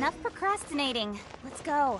enough procrastinating. Let's go.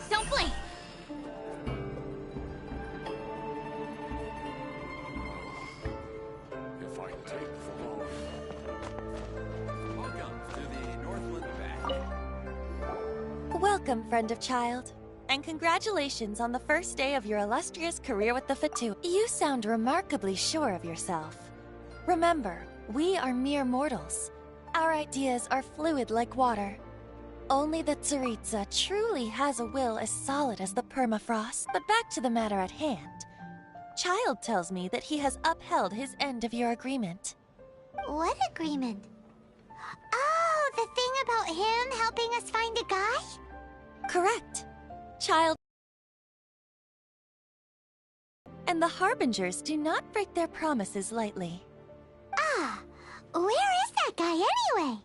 Don't blink! If I take the loan. Welcome to the Northland Bank. Welcome, friend of child. And congratulations on the first day of your illustrious career with the Fatu. You sound remarkably sure of yourself. Remember, we are mere mortals. Our ideas are fluid like water. Only the Tsaritsa truly has a will as solid as the permafrost. But back to the matter at hand. Child tells me that he has upheld his end of your agreement. What agreement? Oh, the thing about him helping us find a guy? Correct. Child. And the Harbingers do not break their promises lightly. Ah, where is that guy anyway?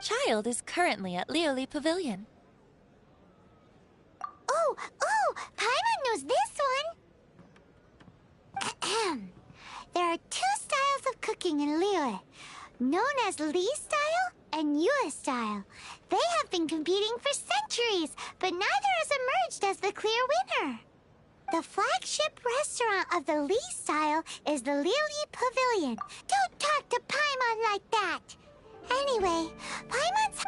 Child is currently at Lioli Pavilion. Oh, Paimon knows this one. Ahem. There are two styles of cooking in Liyue, known as Li style and Yue style. They have been competing for centuries, but neither has emerged as the clear winner. The flagship restaurant of the Li style is the Lioli Pavilion. Don't talk to Paimon like that. Anyway, Paimon's...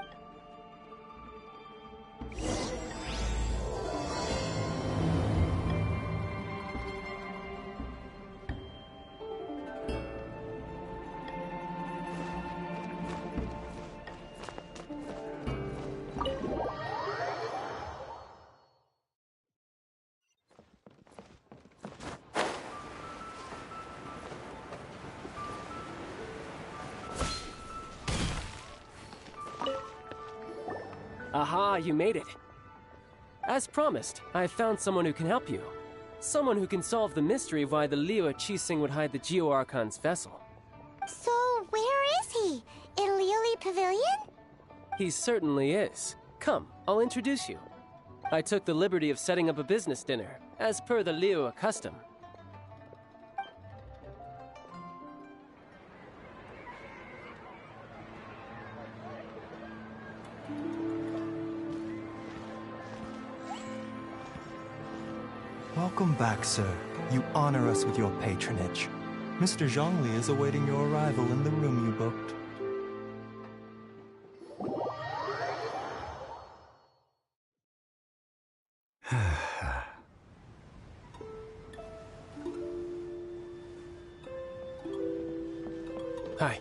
Aha, you made it. As promised, I found someone who can help you. Someone who can solve the mystery of why the Liyue Qixing would hide the Geo-Archon's vessel. So, where is he? In Lioli Pavilion? He certainly is. Come, I'll introduce you. I took the liberty of setting up a business dinner, as per the Liyue custom. Welcome back, sir. You honor us with your patronage. Mr. Zhongli is awaiting your arrival in the room you booked. Hi.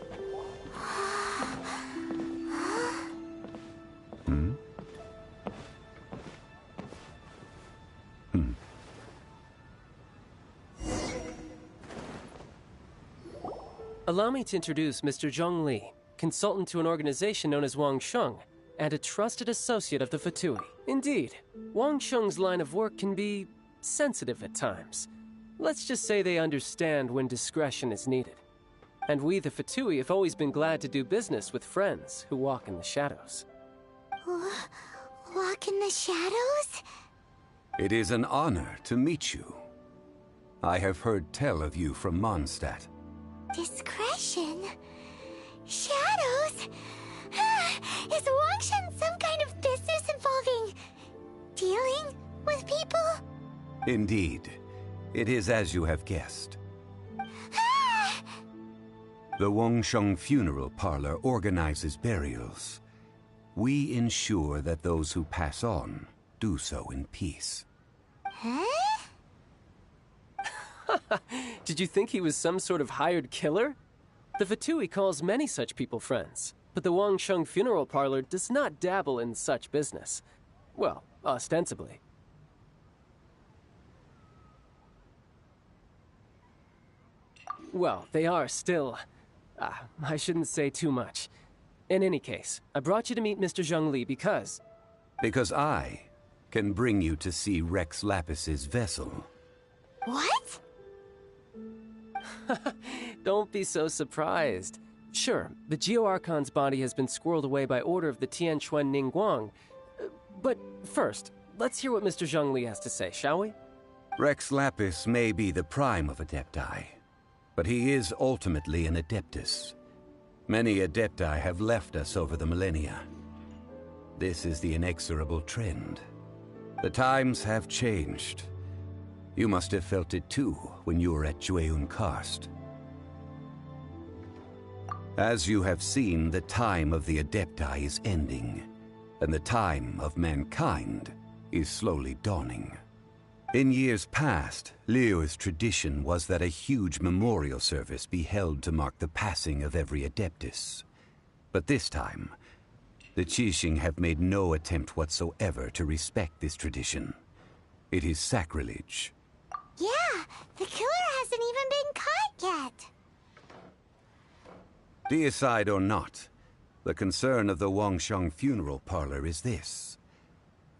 Allow me to introduce Mr. Zhongli, consultant to an organization known as Wang Sheng, and a trusted associate of the Fatui. Indeed, Wang Sheng's line of work can be sensitive at times. Let's just say they understand when discretion is needed. And we, the Fatui, have always been glad to do business with friends who walk in the shadows. Walk in the shadows? It is an honor to meet you. I have heard tell of you from Mondstadt. Discretion? Shadows? Is Wangshan some kind of business involving dealing with people? Indeed. It is as you have guessed. The Wangsheng Funeral Parlor organizes burials. We ensure that those who pass on do so in peace. Huh? Did you think he was some sort of hired killer? The Fatui calls many such people friends, but the Wangsheng Funeral Parlor does not dabble in such business. Well, ostensibly. Well, they are still... I shouldn't say too much. In any case, I brought you to meet Mr. Zhongli because... Because I can bring you to see Rex Lapis's vessel. What? Don't be so surprised. Sure, the Geo-Archon's body has been squirreled away by order of the Tianquan Ningguang. But first, let's hear what Mr. Zhongli has to say, shall we? Rex Lapis may be the prime of Adepti, but he is ultimately an Adeptus. Many Adepti have left us over the millennia. This is the inexorable trend. The times have changed. You must have felt it too when you were at Jueyun Karst. As you have seen, the time of the Adepti is ending, and the time of mankind is slowly dawning. In years past, Liyue's tradition was that a huge memorial service be held to mark the passing of every Adeptus. But this time, the Qixing have made no attempt whatsoever to respect this tradition. It is sacrilege. Yeah, the killer hasn't even been caught yet. Deicide or not, the concern of the Wangsheng Funeral Parlor is this.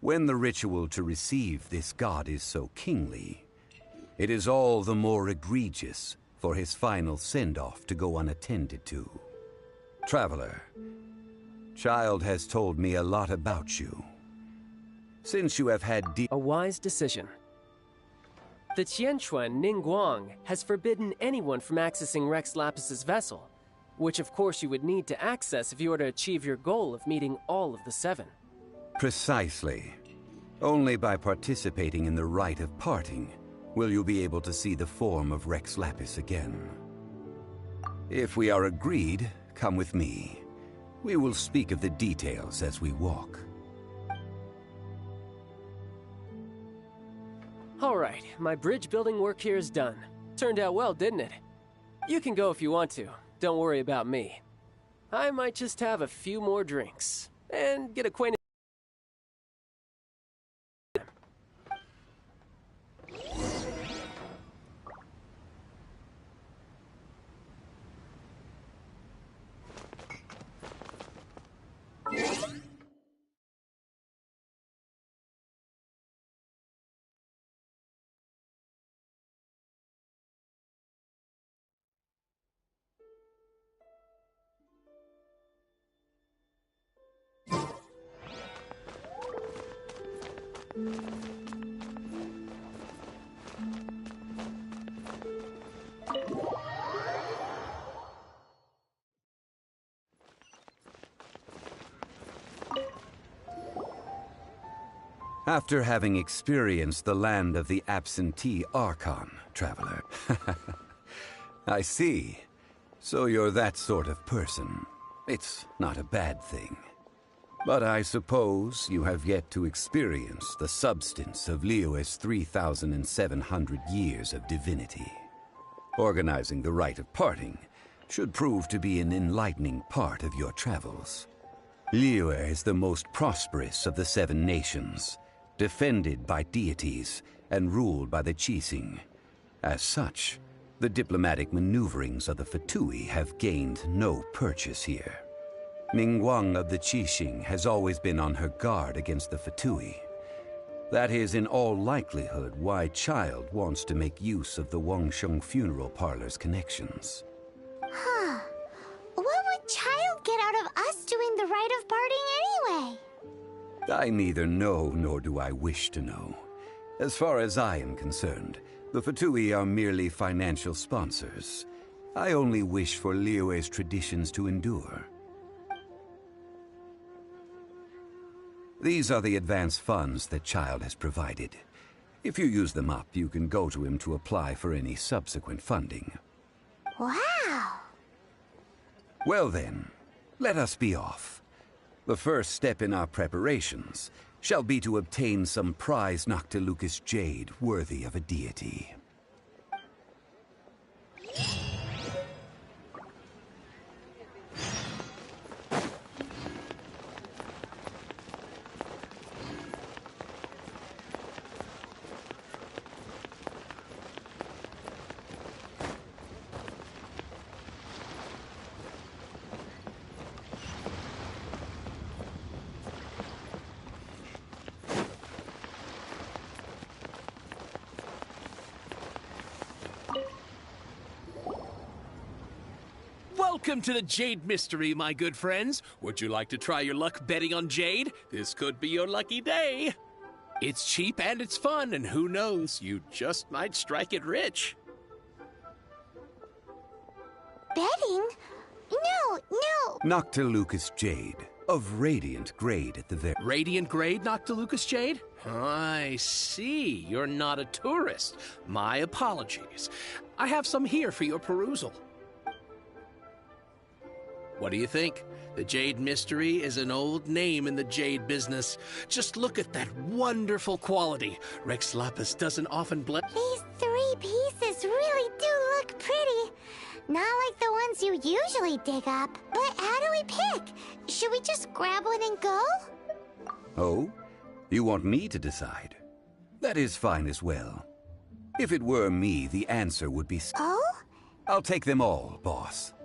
When the ritual to receive this god is so kingly, it is all the more egregious for his final send-off to go unattended to. Traveler, Child has told me a lot about you. Since you have had a wise decision. The Tianquan Ningguang has forbidden anyone from accessing Rex Lapis's vessel, which of course you would need to access if you were to achieve your goal of meeting all of the seven. Precisely. Only by participating in the rite of parting will you be able to see the form of Rex Lapis again. If we are agreed, come with me. We will speak of the details as we walk. Alright, my bridge building work here is done. Turned out well, didn't it? You can go if you want to. Don't worry about me. I might just have a few more drinks and get acquainted. After having experienced the land of the absentee Archon, traveler. I see. So you're that sort of person. It's not a bad thing. But I suppose you have yet to experience the substance of Liyue's 3,700 years of divinity. Organizing the rite of parting should prove to be an enlightening part of your travels. Liyue is the most prosperous of the 7 nations, defended by deities and ruled by the Qixing. As such, The diplomatic maneuverings of the Fatui have gained no purchase here. Ningguang of the Qixing has always been on her guard against the Fatui. That is in all likelihood why Child wants to make use of the Wangsheng funeral parlor's connections. Huh. What would Child get out of us doing the rite of parting anyway? I neither know nor do I wish to know. As far as I am concerned, the Fatui are merely financial sponsors. I only wish for Liyue's traditions to endure. These are the advance funds that Child has provided. If you use them up, you can go to him to apply for any subsequent funding. Wow! Well then, let us be off. The first step in our preparations shall be to obtain some prized Noctilucous jade worthy of a deity. Welcome to the Jade Mystery, my good friends. Would you like to try your luck betting on Jade? This could be your lucky day. It's cheap and it's fun, and who knows, you just might strike it rich. Betting? No! Noctilucous jade, of radiant grade at the very... Radiant grade, Noctilucous Jade? I see. You're not a tourist. My apologies. I have some here for your perusal. What do you think? The Jade Mystery is an old name in the jade business. Just look at that wonderful quality. Rex Lapis doesn't often blend. These 3 pieces really do look pretty. Not like the ones you usually dig up. But how do we pick? Should we just grab one and go? Oh? You want me to decide? That is fine as well. If it were me, the answer would be... Oh? I'll take them all, boss.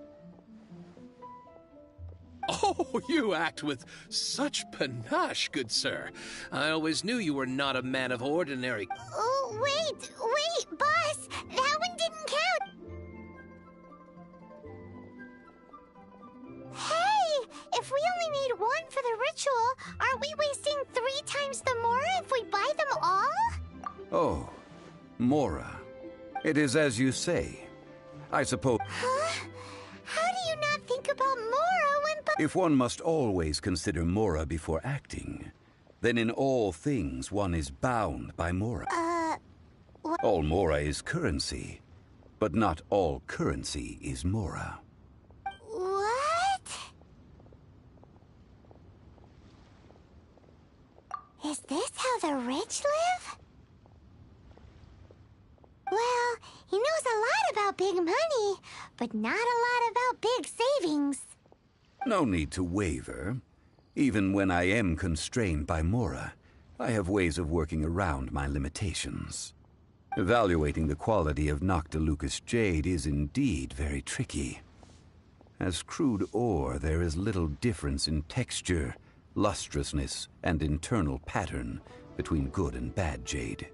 Oh, you act with such panache, good sir. I always knew you were not a man of ordinary... Oh, wait, boss! That one didn't count! Hey! If we only need 1 for the ritual, aren't we wasting 3 times the Mora if we buy them all? Oh, Mora. It is as you say. I suppose... Huh? How do you not think about Mora when... If one must always consider Mora before acting, then in all things one is bound by Mora. What? All Mora is currency, but not all currency is Mora. What? Is this how the rich live? Well, he knows a lot about big money, but not a lot about big savings. No need to waver. Even when I am constrained by Mora, I have ways of working around my limitations. Evaluating the quality of Noctilucous jade is indeed very tricky. As crude ore, there is little difference in texture, lustrousness, and internal pattern between good and bad jade.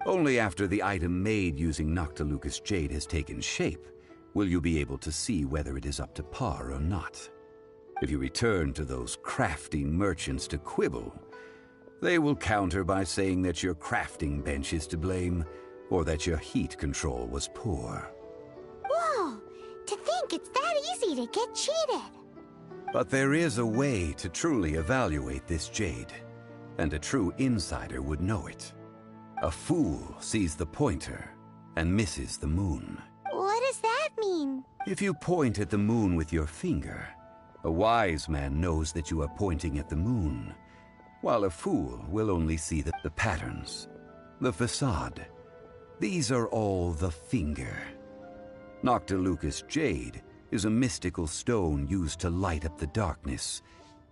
Only after the item made using Noctilucous jade has taken shape will you be able to see whether it is up to par or not. If you return to those crafty merchants to quibble, they will counter by saying that your crafting bench is to blame, or that your heat control was poor. Whoa! To think it's that easy to get cheated. But there is a way to truly evaluate this jade, and a true insider would know it. A fool sees the pointer and misses the moon. What does that mean? If you point at the moon with your finger, a wise man knows that you are pointing at the moon, while a fool will only see the patterns, the facade. These are all the finger. Noctilucous jade is a mystical stone used to light up the darkness,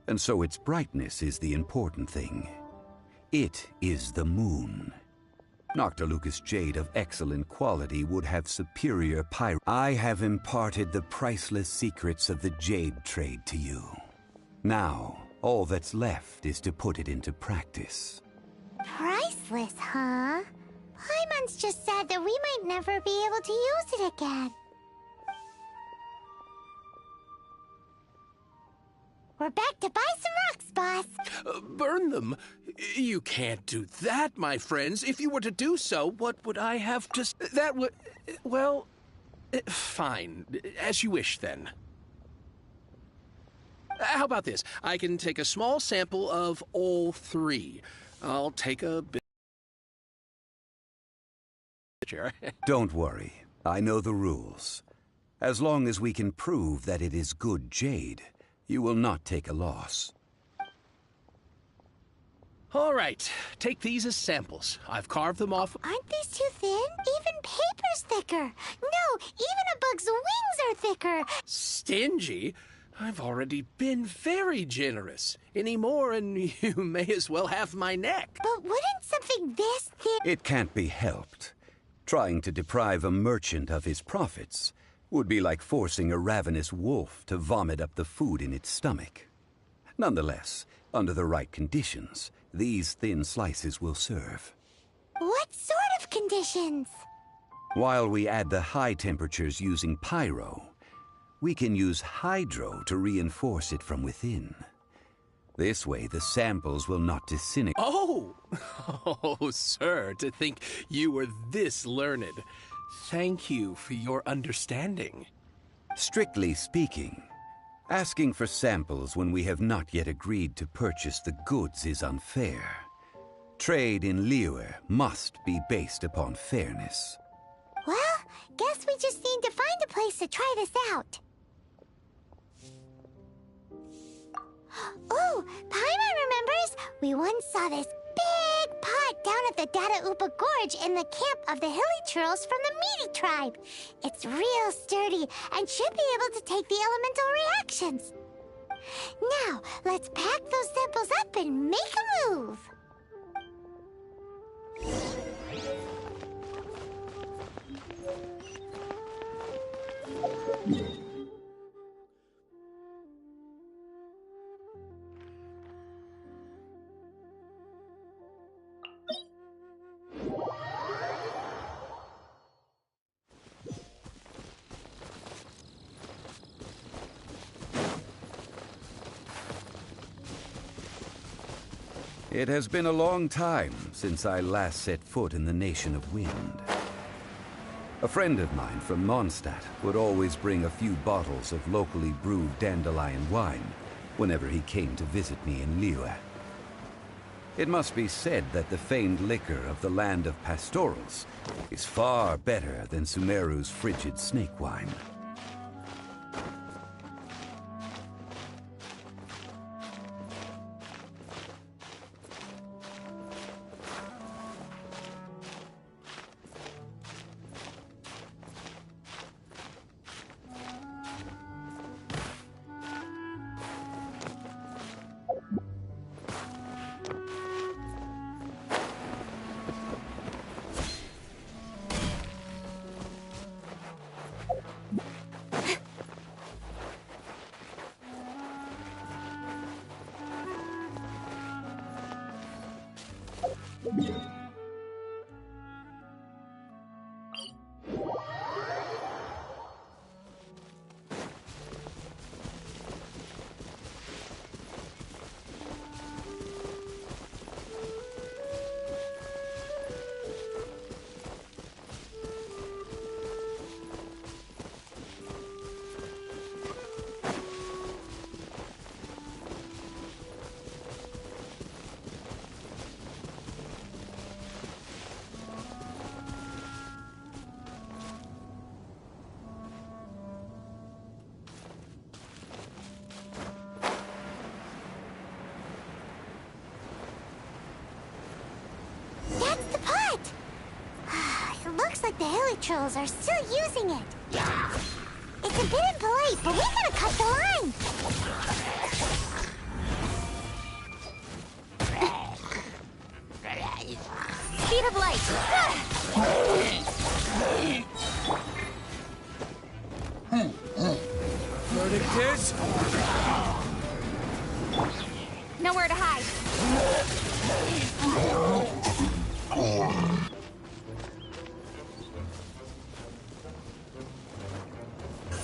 and so its brightness is the important thing. It is the moon. Noctilucous jade of excellent quality would have superior pyro. I have imparted the priceless secrets of the jade trade to you. Now, all that's left is to put it into practice. Priceless, huh? Paimon's just sad that we might never be able to use it again. We're back to buy some rocks, boss. Burn them? You can't do that, my friends. If you were to do so, what would I have to... That would... Well... Fine. As you wish, then. How about this? I can take a small sample of all three. I'll take a bit... Don't worry. I know the rules. As long as we can prove that it is good jade, you will not take a loss. All right. Take these as samples. I've carved them off... Aren't these too thin? Even paper's thicker. No, even a bug's wings are thicker. Stingy? I've already been very generous. Any more and you may as well have my neck. But wouldn't something this thin... It can't be helped. Trying to deprive a merchant of his profits would be like forcing a ravenous wolf to vomit up the food in its stomach. Nonetheless, under the right conditions, these thin slices will serve. What sort of conditions? While we add the high temperatures using pyro, we can use hydro to reinforce it from within. This way, the samples will not disintegrate. Oh! Oh, sir, to think you were this learned. Thank you for your understanding. Strictly speaking, asking for samples when we have not yet agreed to purchase the goods is unfair. Trade in Liyue must be based upon fairness. Well, guess we just need to find a place to try this out. Oh, Paimon remembers! We once saw this big pot down at the Data Upa Gorge in the camp of the hilly churls from the Meaty tribe. It's real sturdy and should be able to take the elemental reactions. Now, let's pack those samples up and make a move. It has been a long time since I last set foot in the Nation of Wind. A friend of mine from Mondstadt would always bring a few bottles of locally brewed dandelion wine whenever he came to visit me in Liyue. It must be said that the famed liquor of the land of pastorals is far better than Sumeru's frigid snake wine. Looks like the hilly trolls are still using it. It's a bit impolite, but we gotta cut the line. Speed of light! Verdict is... Nowhere to hide.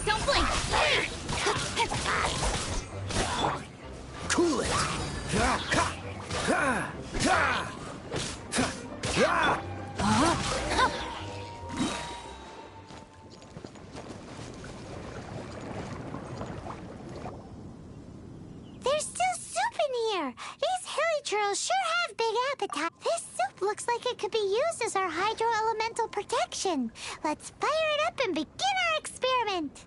Don't blink! Cool it! There's still soup in here. These hilly churls sure have big appetite. This soup looks like it could be used as our hydro-elemental protection. Let's fire it up and begin our experiment.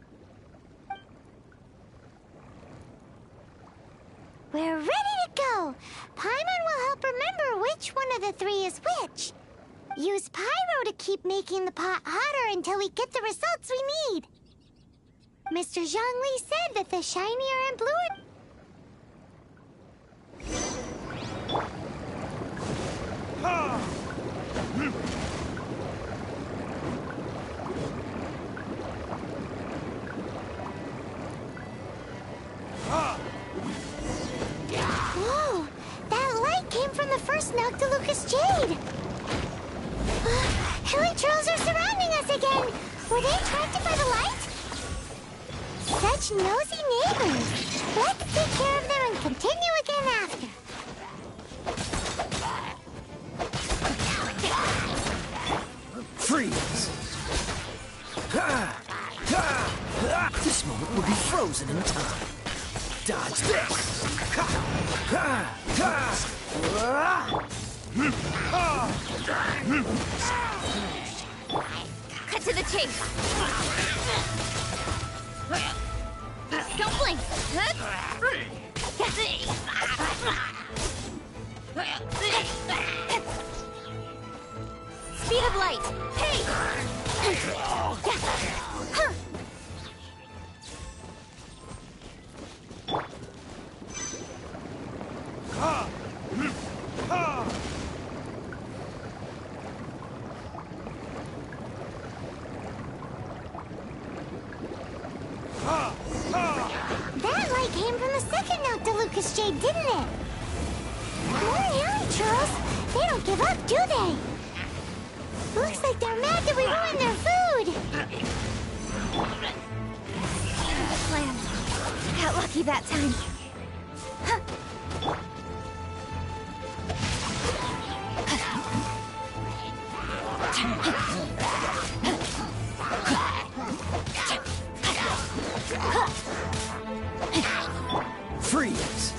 We're ready to go. Paimon will help remember which one of the three is which. Use pyro to keep making the pot hotter until we get the results we need. Mr. Zhongli said that the shinier and bluer... Whoa! That light came from the first Noctilucous Jade! Hilly trolls are surrounding us again! Were they attracted by the light? Such nosy neighbors! Let's take care of them and continue again after. Freeze! This moment will be frozen in time. Dodge this! Cut to the chase! Don't blink! Speed of light! Hey! That light came from the second Noctilucous Jade, didn't it? Poor hilly trolls. They don't give up, do they? Looks like they're mad that we ruined their food. Plan. Got lucky that time. Freeze!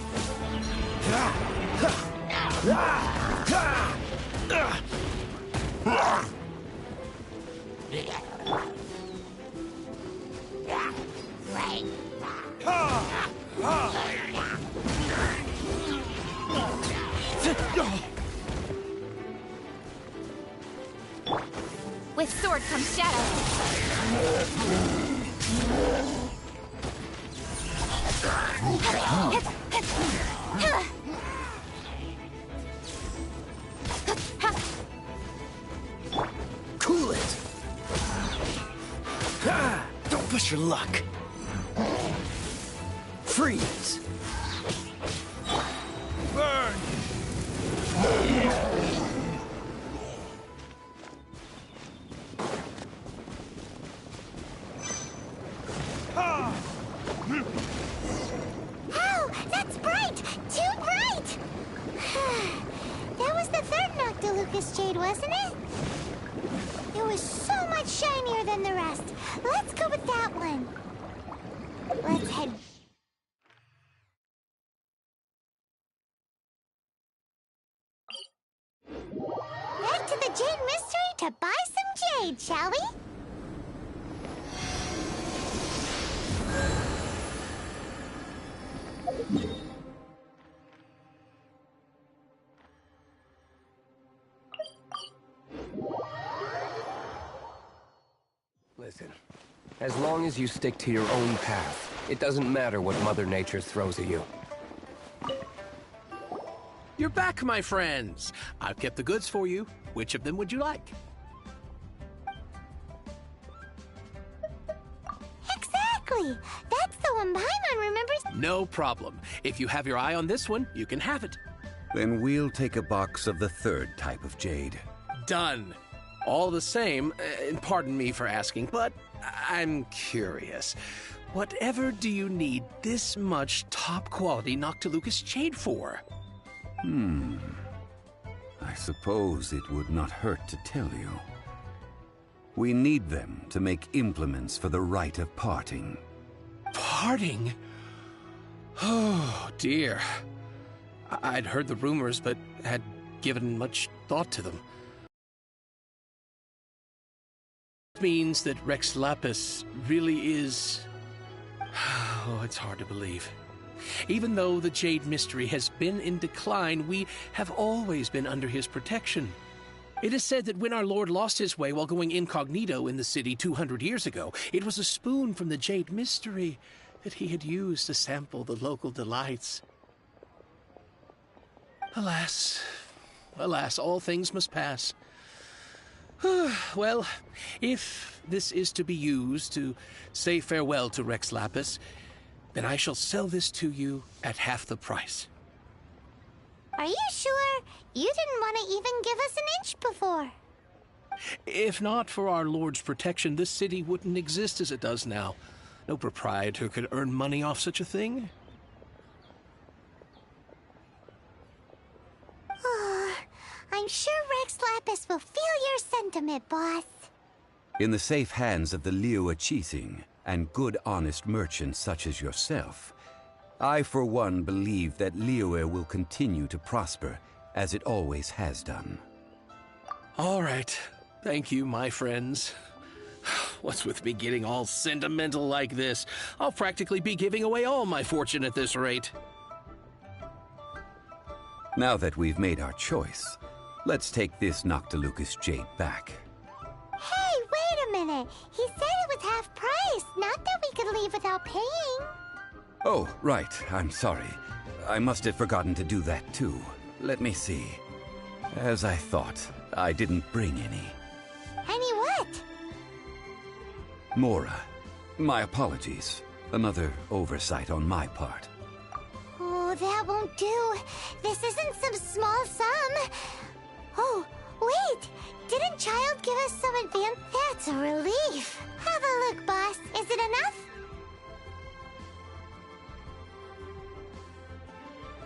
With sword comes shadow. Cool it! Don't push your luck. Freeze! Burn! Oh, that's bright! Too bright! That was the third Noctilucous Jade, wasn't it? It was so much shinier than the rest. Let's go with that one. Let's head... back to the Jade Mystery to buy some jade, shall we? Listen, as long as you stick to your own path, it doesn't matter what Mother Nature throws at you. You're back, my friends. I've kept the goods for you. Which of them would you like? Exactly! That's the one Paimon remembers. No problem. If you have your eye on this one, you can have it. Then we'll take a box of the third type of jade. Done. All the same, pardon me for asking, but I'm curious. Whatever do you need this much top-quality Noctilucus jade for? I suppose it would not hurt to tell you. We need them to make implements for the rite of parting. Parting? Oh, dear. I'd heard the rumors, but had given much thought to them. It means that Rex Lapis really is... Oh, it's hard to believe. Even though the Jade Mystery has been in decline, we have always been under his protection. It is said that when our Lord lost his way while going incognito in the city 200 years ago, it was a spoon from the Jade Mystery that he had used to sample the local delights. Alas, alas, all things must pass. Well, if this is to be used to say farewell to Rex Lapis, then I shall sell this to you at half the price. Are you sure? You didn't want to even give us an inch before. If not for our Lord's protection, this city wouldn't exist as it does now. No proprietor could earn money off such a thing. I'm sure Rex Lapis will feel your sentiment, boss. In the safe hands of the Liyue Qixing and good honest merchants such as yourself, I for one believe that Liyue will continue to prosper as it always has done. All right. Thank you, my friends. What's with me getting all sentimental like this? I'll practically be giving away all my fortune at this rate. Now that we've made our choice, let's take this Noctilucus jade back. Hey, wait a minute. He said it was half price, not that we could leave without paying. Oh, right. I'm sorry. I must have forgotten to do that too. Let me see. As I thought, I didn't bring any. Any what? Mora, my apologies. Another oversight on my part. Oh, that won't do. This isn't some small sum. Oh, wait. Didn't Child give us some advance? That's a relief. Have a look, boss. Is it enough?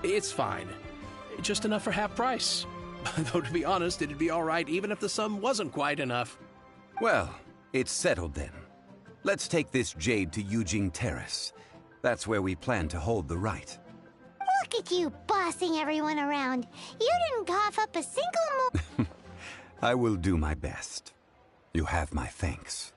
It's fine. Just enough for half price. Though, to be honest, it'd be all right even if the sum wasn't quite enough. Well, it's settled then. Let's take this jade to Yujing Terrace. That's where we plan to hold the rite. Look at you bossing everyone around. You didn't cough up a single mo- I will do my best. You have my thanks.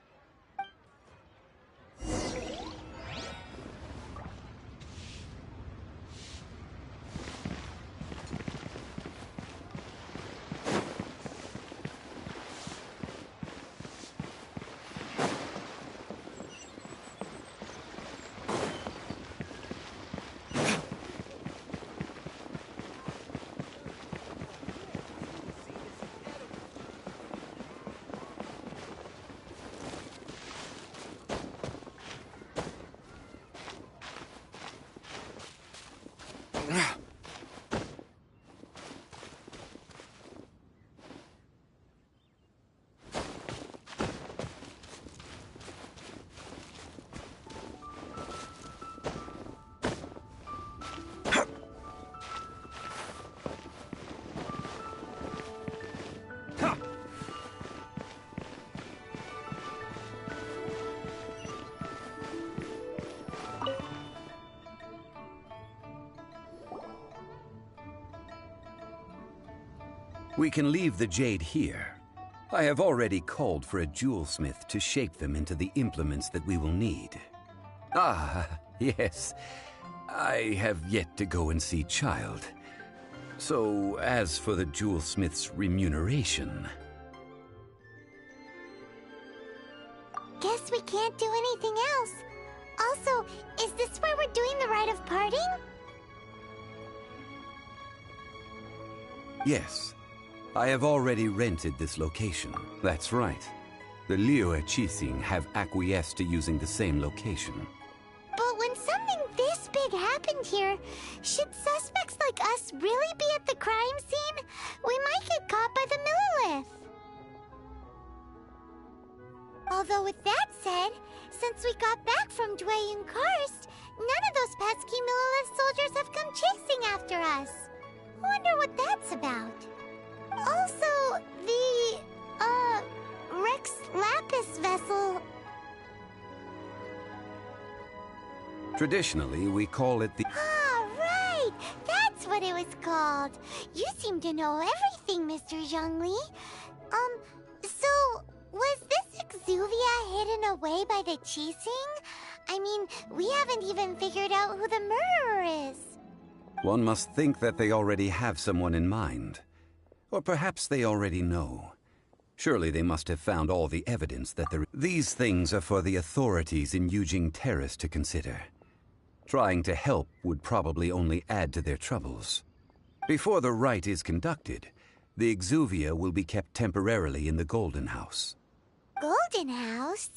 We can leave the jade here. I have already called for a jewelsmith to shape them into the implements that we will need. Ah, yes. I have yet to go and see Child. So, as for the jewelsmith's remuneration... Guess we can't do anything else. Also, is this where we're doing the rite of parting? Yes. I have already rented this location. That's right. The Liyue Qixing have acquiesced to using the same location. But when something this big happened here, should suspects like us really be at the crime scene? We might get caught by the Millilith. Although with that said, since we got back from Dwayne Karst, none of those pesky Millilith soldiers have come chasing after us. Wonder what that's about. Also, the, Rex Lapis vessel. Traditionally, we call it the... Ah, right! That's what it was called. You seem to know everything, Mr. Zhongli. So, was this Exuvia hidden away by the Qixing? I mean, we haven't even figured out who the murderer is. One must think that they already have someone in mind. Or perhaps they already know. Surely they must have found all the evidence that These things are for the authorities in Yujing Terrace to consider. Trying to help would probably only add to their troubles. Before the rite is conducted, the Exuvia will be kept temporarily in the Golden House. Golden House?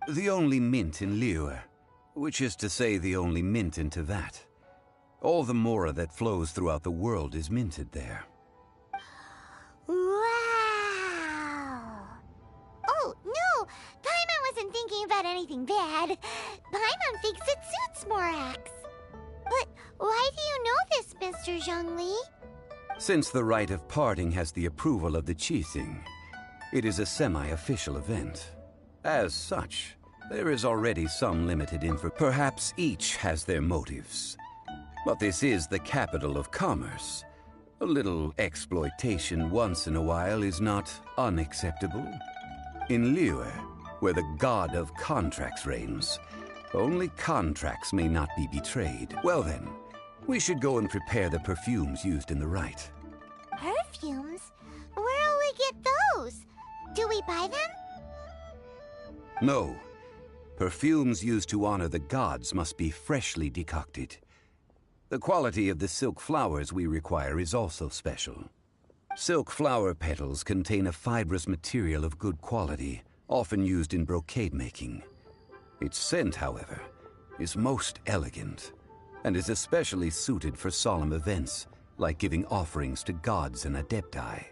The only mint in Liyue, which is to say the only mint in Teyvat. All the mora that flows throughout the world is minted there. Wow! Oh, no! Paimon wasn't thinking about anything bad. Paimon thinks it suits Morax. But why do you know this, Mr. Zhongli? Since the rite of parting has the approval of the Qixing, it is a semi-official event. As such, there is already some limited info. Perhaps each has their motives. But this is the capital of commerce. A little exploitation once in a while is not unacceptable. In Liyue, where the god of contracts reigns, only contracts may not be betrayed. Well then, we should go and prepare the perfumes used in the rite. Perfumes? Where'll we get those? Do we buy them? No. Perfumes used to honor the gods must be freshly decocted. The quality of the silk flowers we require is also special. Silk flower petals contain a fibrous material of good quality, often used in brocade making. Its scent, however, is most elegant, and is especially suited for solemn events, like giving offerings to gods and adepti.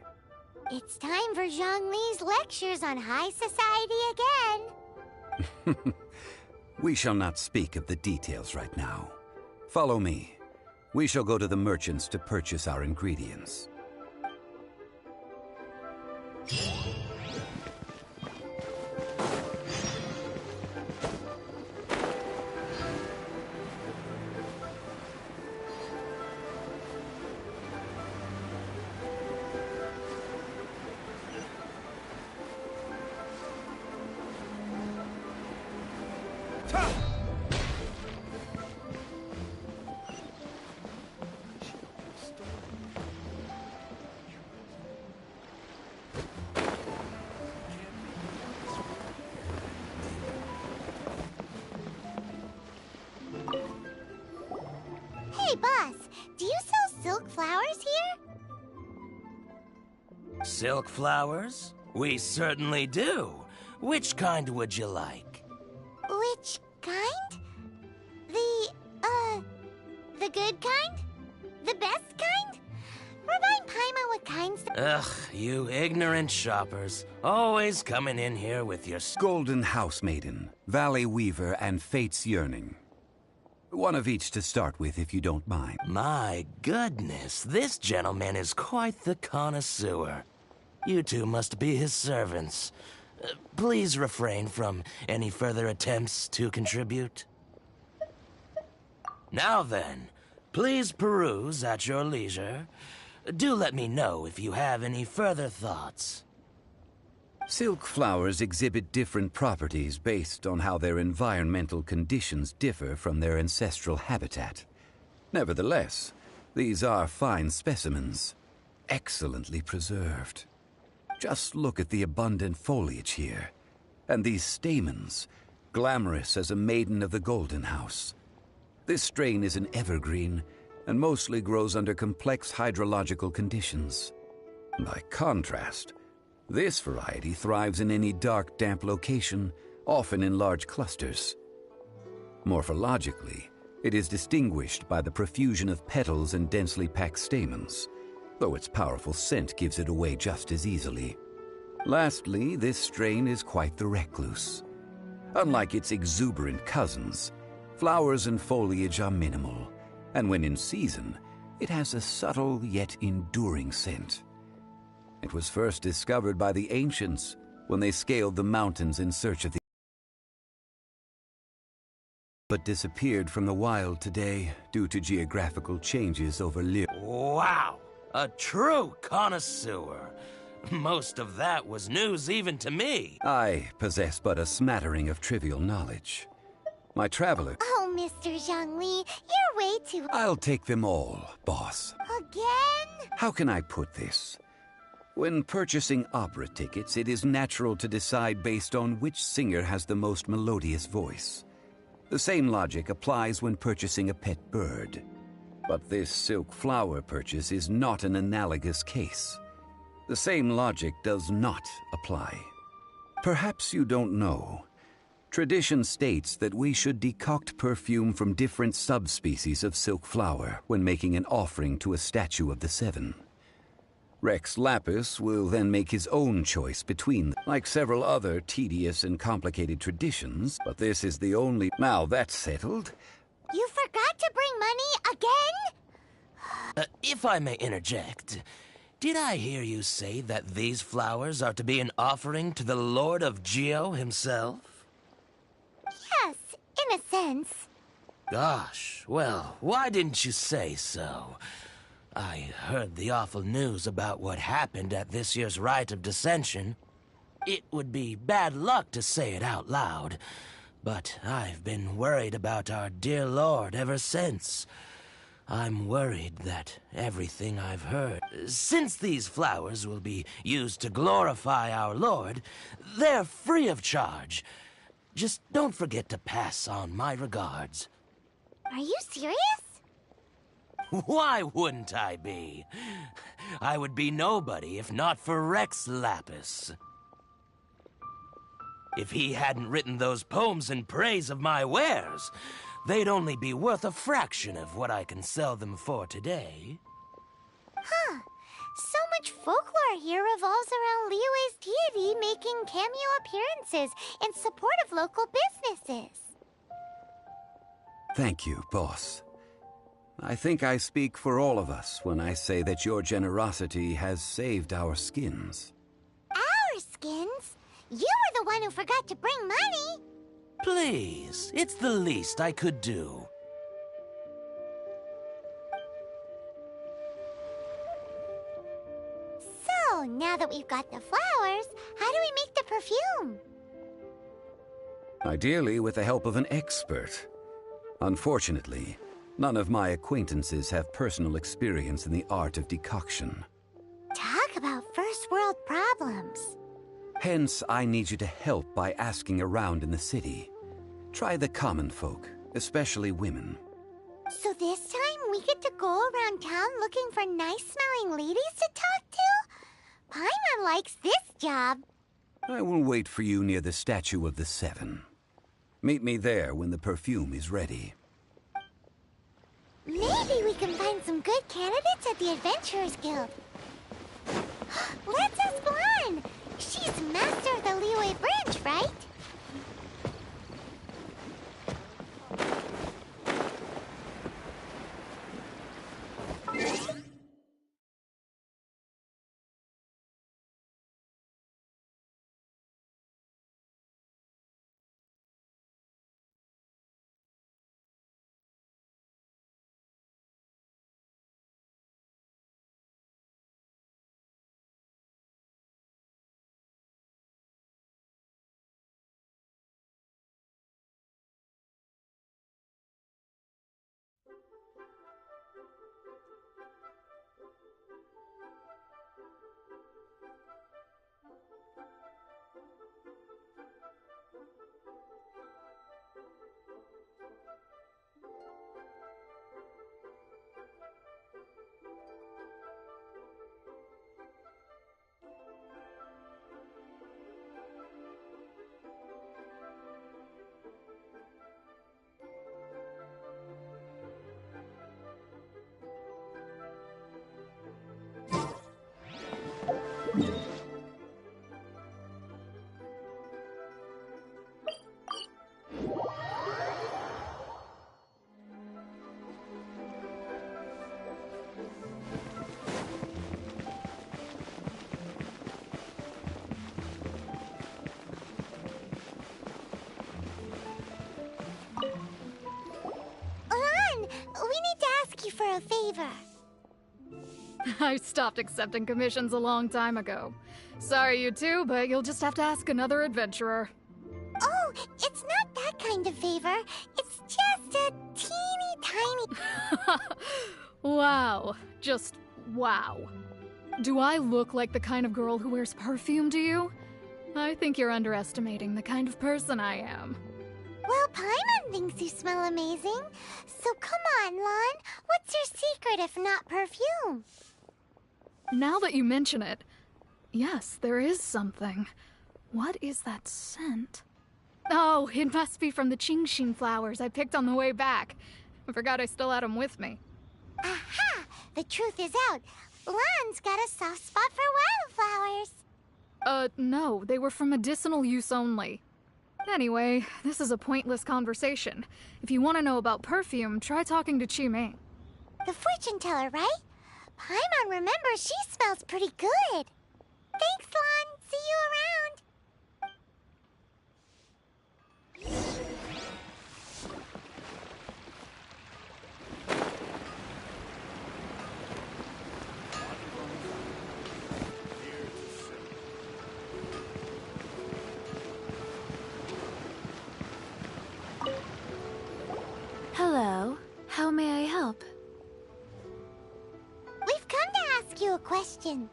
It's time for Zhongli's lectures on high society again. We shall not speak of the details right now. Follow me. We shall go to the merchants to purchase our ingredients. Hey, boss, do you sell silk flowers here? Silk flowers? We certainly do. Which kind would you like? Which kind? The good kind? The best kind? Remind Paimon what kinds... Ugh, you ignorant shoppers. Always coming in here with your... Golden House Maiden, Valley Weaver, and Fate's Yearning. One of each to start with, if you don't mind. My goodness, this gentleman is quite the connoisseur. You two must be his servants. Please refrain from any further attempts to contribute. Now then, please peruse at your leisure. Do let me know if you have any further thoughts. Silk flowers exhibit different properties based on how their environmental conditions differ from their ancestral habitat. Nevertheless, these are fine specimens, excellently preserved. Just look at the abundant foliage here, and these stamens, glamorous as a maiden of the Golden House. This strain is an evergreen, and mostly grows under complex hydrological conditions. By contrast, this variety thrives in any dark, damp location, often in large clusters. Morphologically, it is distinguished by the profusion of petals and densely packed stamens, though its powerful scent gives it away just as easily. Lastly, this strain is quite the recluse. Unlike its exuberant cousins, flowers and foliage are minimal, and when in season, it has a subtle yet enduring scent. It was first discovered by the ancients when they scaled the mountains in search of the but disappeared from the wild today due to geographical changes over Liyue. Wow! A true connoisseur. Most of that was news even to me. I possess but a smattering of trivial knowledge. My traveler... Oh, Mr. Zhongli, you're way too... I'll take them all, boss. Again? How can I put this? When purchasing opera tickets, it is natural to decide based on which singer has the most melodious voice. The same logic applies when purchasing a pet bird. But this silk flower purchase is not an analogous case. The same logic does not apply. Perhaps you don't know. Tradition states that we should decoct perfume from different subspecies of silk flower when making an offering to a statue of the seven. Rex Lapis will then make his own choice between them, like several other tedious and complicated traditions, but this is the only... Now that's settled. You forgot to bring money again? If I may interject, did I hear you say that these flowers are to be an offering to the Lord of Geo himself? Yes, in a sense. Gosh, well, why didn't you say so? I heard the awful news about what happened at this year's Rite of Dissension. It would be bad luck to say it out loud, but I've been worried about our dear Lord ever since. I'm worried that everything I've heard... Since these flowers will be used to glorify our Lord, they're free of charge. Just don't forget to pass on my regards. Are you serious? Why wouldn't I be? I would be nobody if not for Rex Lapis. If he hadn't written those poems in praise of my wares, they'd only be worth a fraction of what I can sell them for today. Huh. So much folklore here revolves around Liyue's deity making cameo appearances in support of local businesses. Thank you, boss. I think I speak for all of us when I say that your generosity has saved our skins. Our skins? You were the one who forgot to bring money. Please, it's the least I could do. So, now that we've got the flowers, how do we make the perfume? Ideally with the help of an expert. Unfortunately, none of my acquaintances have personal experience in the art of decoction. Talk about first world problems. Hence, I need you to help by asking around in the city. Try the common folk, especially women. So this time we get to go around town looking for nice-smelling ladies to talk to? Paimon likes this job. I will wait for you near the statue of the Seven. Meet me there when the perfume is ready. Maybe we can find some good candidates at the Adventurers Guild. Let's ask Lan. She's master of the Liyue branch, right? a favor. I stopped accepting commissions a long time ago. Sorry, you two, but you'll just have to ask another adventurer. Oh, it's not that kind of favor. It's just a teeny tiny... Wow. Just wow. Do I look like the kind of girl who wears perfume to you? I think you're underestimating the kind of person I am. Well, Paimon thinks you smell amazing. So come on, Lon. What's your secret if not perfume? Now that you mention it, yes, there is something. What is that scent? Oh, it must be from the Gensin flowers I picked on the way back. I forgot I still had them with me. Aha! The truth is out. Lon's got a soft spot for wildflowers. No, they were for medicinal use only. Anyway, this is a pointless conversation. If you want to know about perfume, try talking to Qiming. The fortune teller, right? Paimon remembers she smells pretty good. Thanks, Lon. See you around. Hello. How may I help? We've come to ask you a question.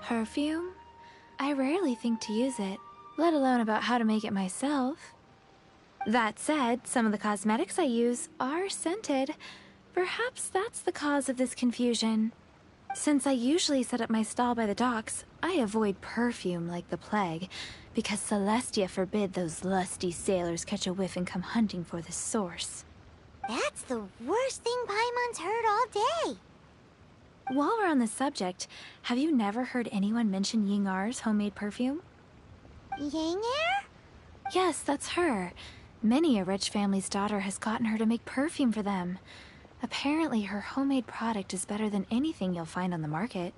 Perfume? I rarely think to use it, let alone about how to make it myself. That said, some of the cosmetics I use are scented. Perhaps that's the cause of this confusion. Since I usually set up my stall by the docks, I avoid perfume like the plague, because Celestia forbid those lusty sailors catch a whiff and come hunting for the source. That's the worst thing Paimon's heard all day. While we're on the subject, have you never heard anyone mention Yingar's homemade perfume? Yingar? Yes, that's her. Many a rich family's daughter has gotten her to make perfume for them. Apparently, her homemade product is better than anything you'll find on the market.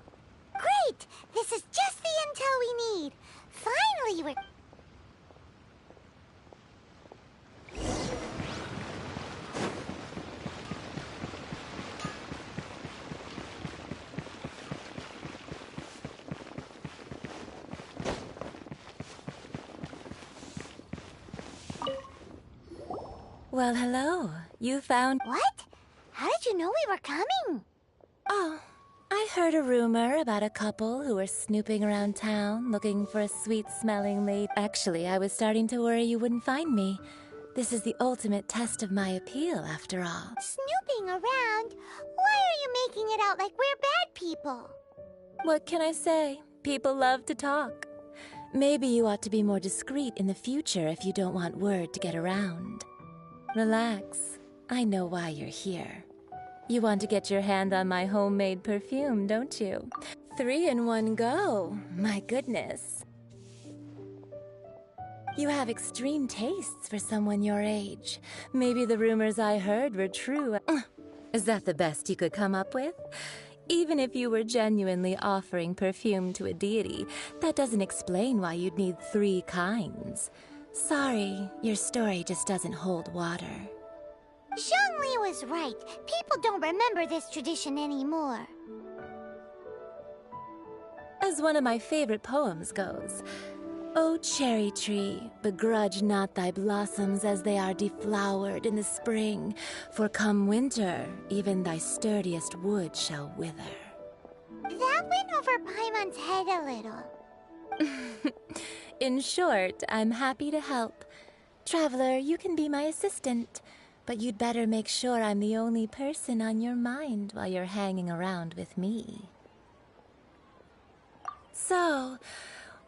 Great! This is just the intel we need. Finally, we're... Well, hello. You found... What? How did you know we were coming? Oh, I heard a rumor about a couple who were snooping around town looking for a sweet-smelling lady. Actually, I was starting to worry you wouldn't find me. This is the ultimate test of my appeal, after all. Snooping around? Why are you making it out like we're bad people? What can I say? People love to talk. Maybe you ought to be more discreet in the future if you don't want word to get around. Relax. I know why you're here. You want to get your hand on my homemade perfume, don't you? 3 in one go. My goodness. You have extreme tastes for someone your age. Maybe the rumors I heard were true. Is that the best you could come up with? Even if you were genuinely offering perfume to a deity, that doesn't explain why you'd need 3 kinds. Sorry, your story just doesn't hold water. Zhongli was right. People don't remember this tradition anymore. As one of my favorite poems goes, O cherry tree, begrudge not thy blossoms as they are deflowered in the spring, for come winter, even thy sturdiest wood shall wither. That went over Paimon's head a little. In short, I'm happy to help. Traveler, you can be my assistant, but you'd better make sure I'm the only person on your mind while you're hanging around with me. So,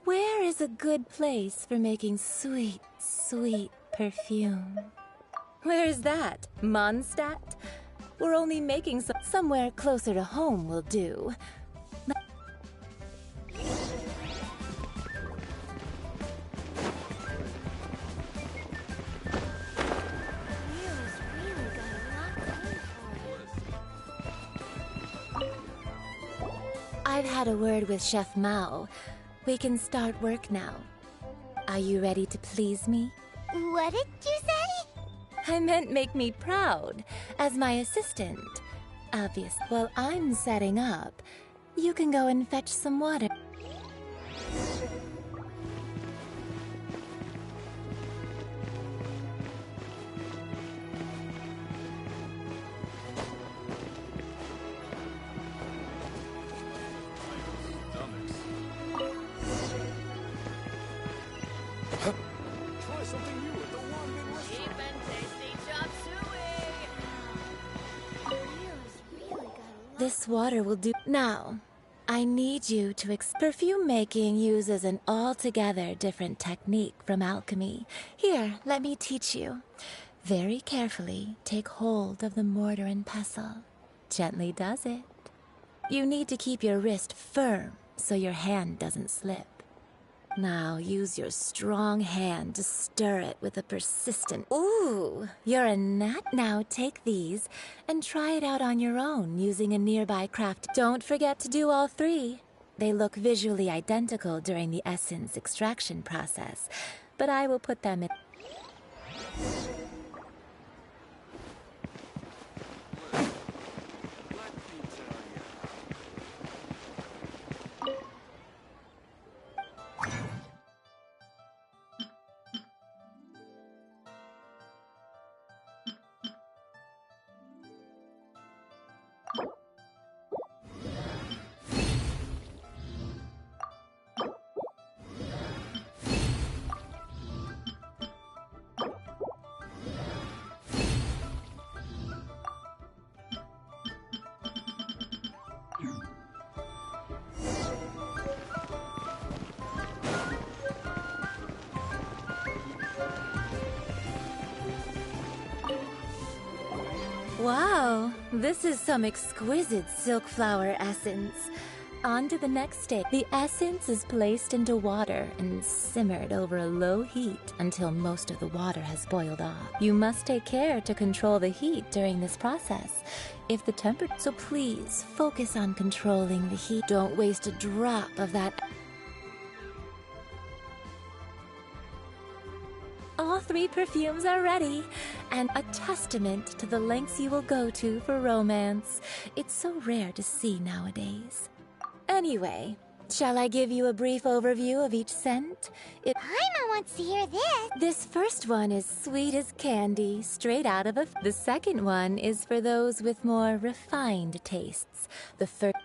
where is a good place for making sweet, sweet perfume? Where is that? Mondstadt? We're only making somewhere closer to home will do. I've had a word with Chef Mao. We can start work now. Are you ready to please me? What did you say? I meant make me proud, as my assistant. Obvious. While I'm setting up, you can go and fetch some water. This water will do. Now, I need you to perfume making uses an altogether different technique from alchemy. Here, let me teach you. Very carefully, take hold of the mortar and pestle. Gently does it. You need to keep your wrist firm so your hand doesn't slip. Now use your strong hand to stir it with a persistent... Ooh, you're a nut. Now take these and try it out on your own using a nearby craft. Don't forget to do all three. They look visually identical during the essence extraction process, but I will put them in... Wow, this is some exquisite silk flower essence. On to the next stage. The essence is placed into water and simmered over a low heat until most of the water has boiled off. You must take care to control the heat during this process. If the temperature... So please, focus on controlling the heat. Don't waste a drop of that... All three perfumes are ready, and a testament to the lengths you will go to for romance. It's so rare to see nowadays. Anyway, shall I give you a brief overview of each scent? Paimon wants to hear this. This first one is sweet as candy, straight out of a... The second one is for those with more refined tastes.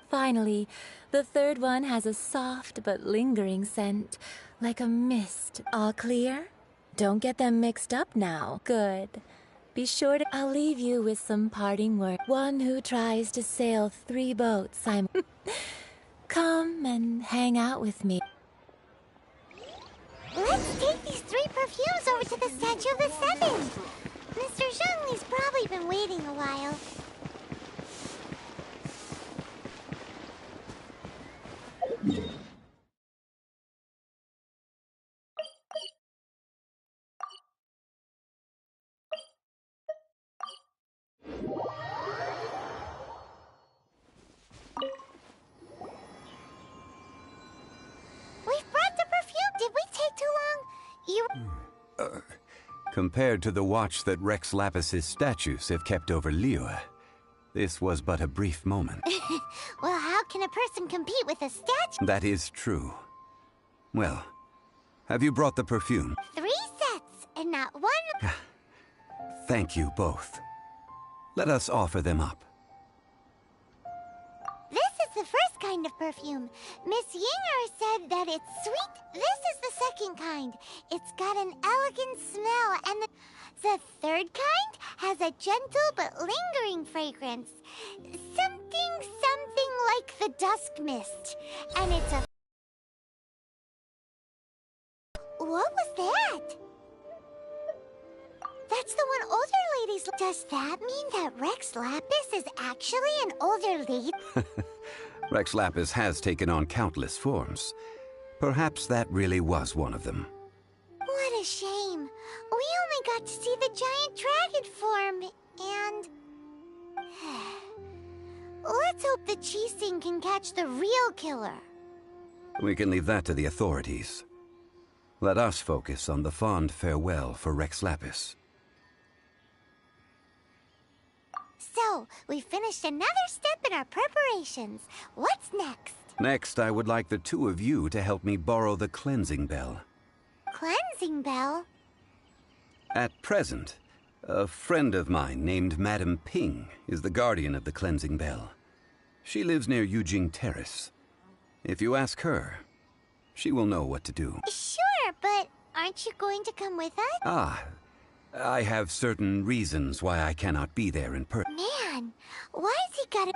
Finally, the third one has a soft but lingering scent, like a mist. All clear? Don't get them mixed up now. Good. Be sure to... I'll leave you with some parting words. One who tries to sail 3 boats, Come and hang out with me. Let's take these 3 perfumes over to the Statue of the Seven. Mr. Zhongli's probably been waiting a while. We've brought the perfume. Did we take too long? Compared to the watch that Rex Lapis's statues have kept over Liyue, this was but a brief moment. Well, how can a person compete with a statue? That is true. Well, Have you brought the perfume? 3 sets, and not one. Thank you both. Let us offer them up. This is the first kind of perfume. Miss Yinger said that it's sweet. This is the second kind. It's got an elegant smell, and the third kind has a gentle but lingering fragrance. Something like the dusk mist. And it's a... What was that? That's the one older ladies... Does that mean that Rex Lapis is actually an older lady? Rex Lapis has taken on countless forms. Perhaps that really was one of them. What a shame. We only got to see the giant dragon form, and... Let's hope the Gensin can catch the real killer. We can leave that to the authorities. Let us focus on the fond farewell for Rex Lapis. So, we finished another step in our preparations. What's next? Next, I would like the two of you to help me borrow the cleansing bell. Cleansing bell? At present, a friend of mine named Madame Ping is the guardian of the cleansing bell. She lives near Yujing Terrace. If you ask her, she will know what to do. Sure, but aren't you going to come with us? I have certain reasons why I cannot be there in person. Man, why has he got to...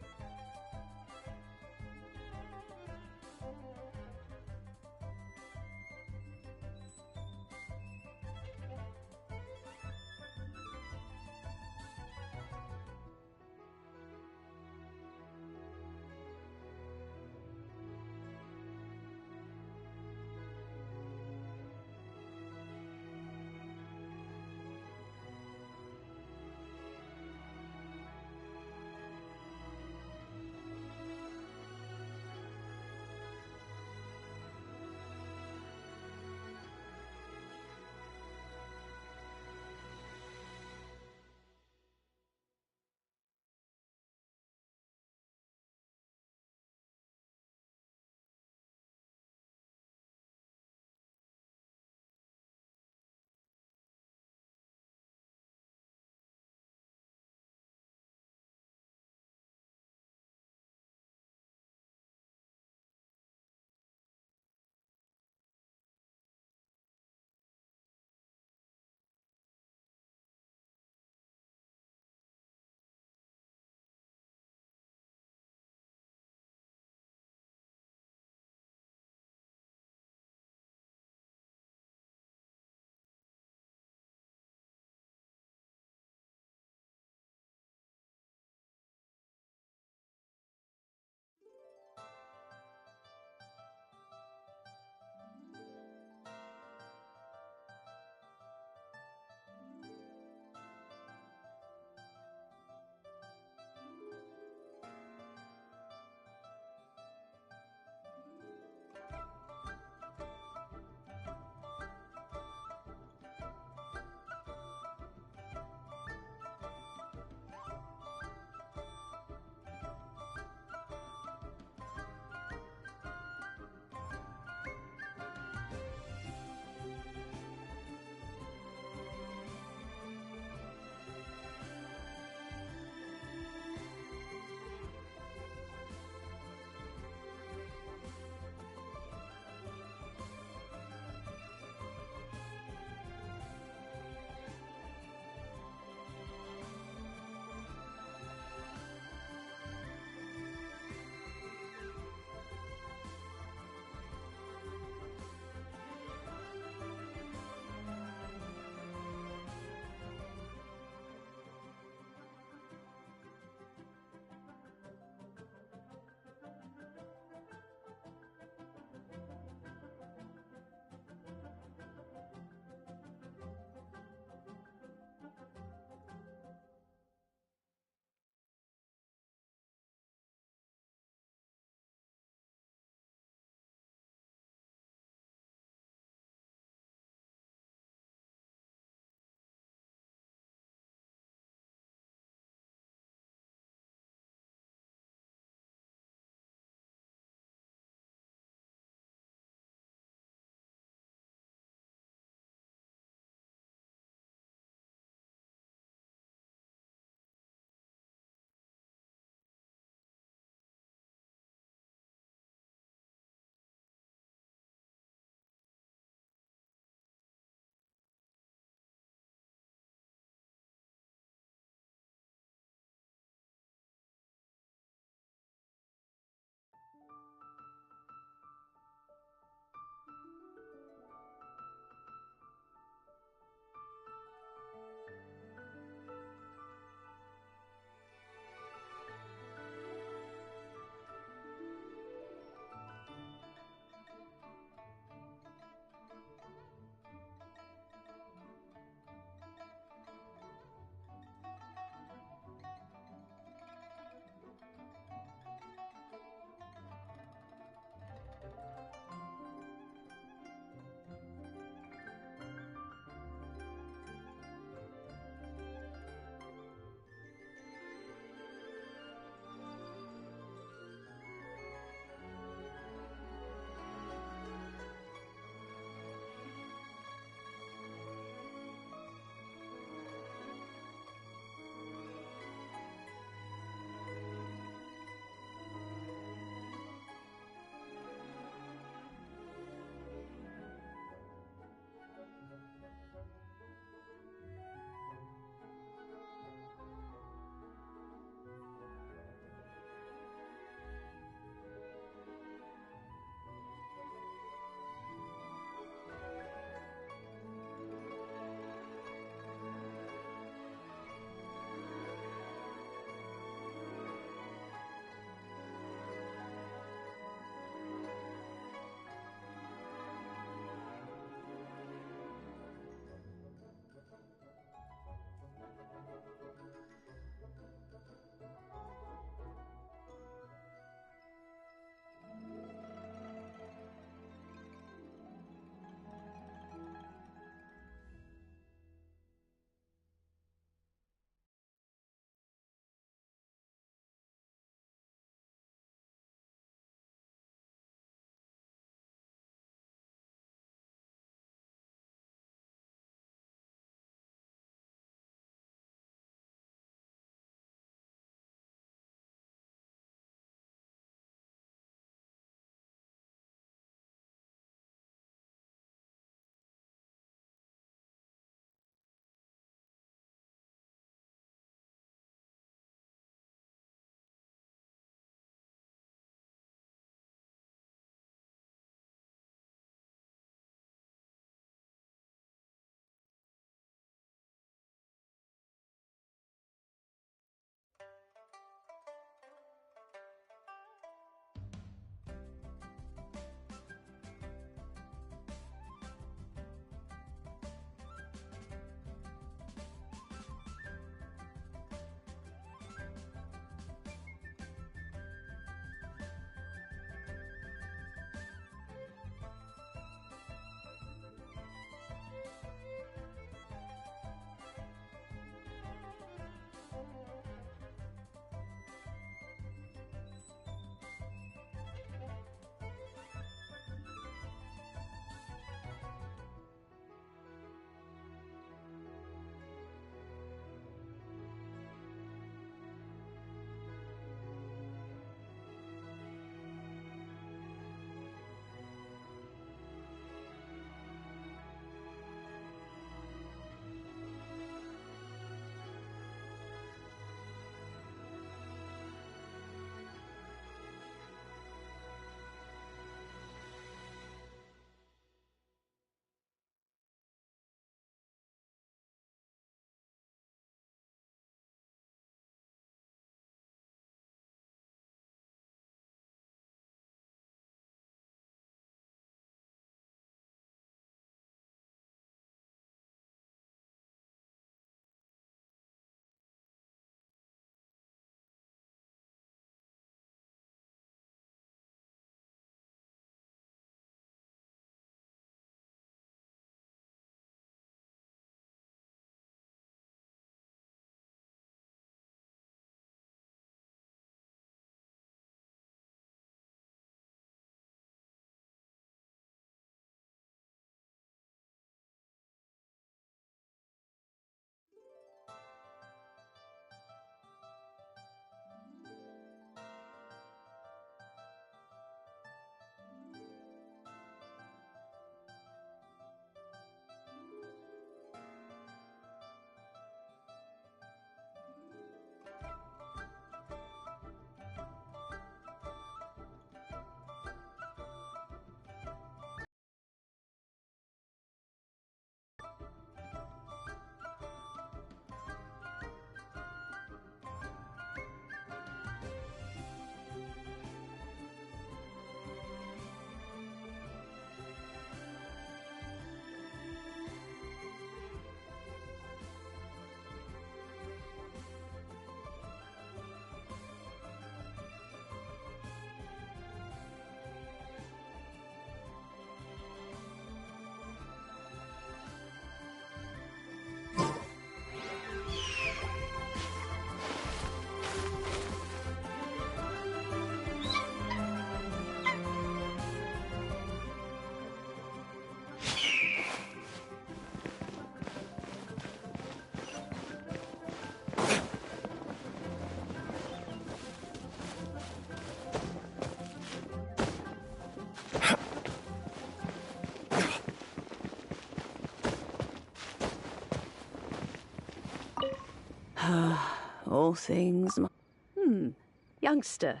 small things. Youngster,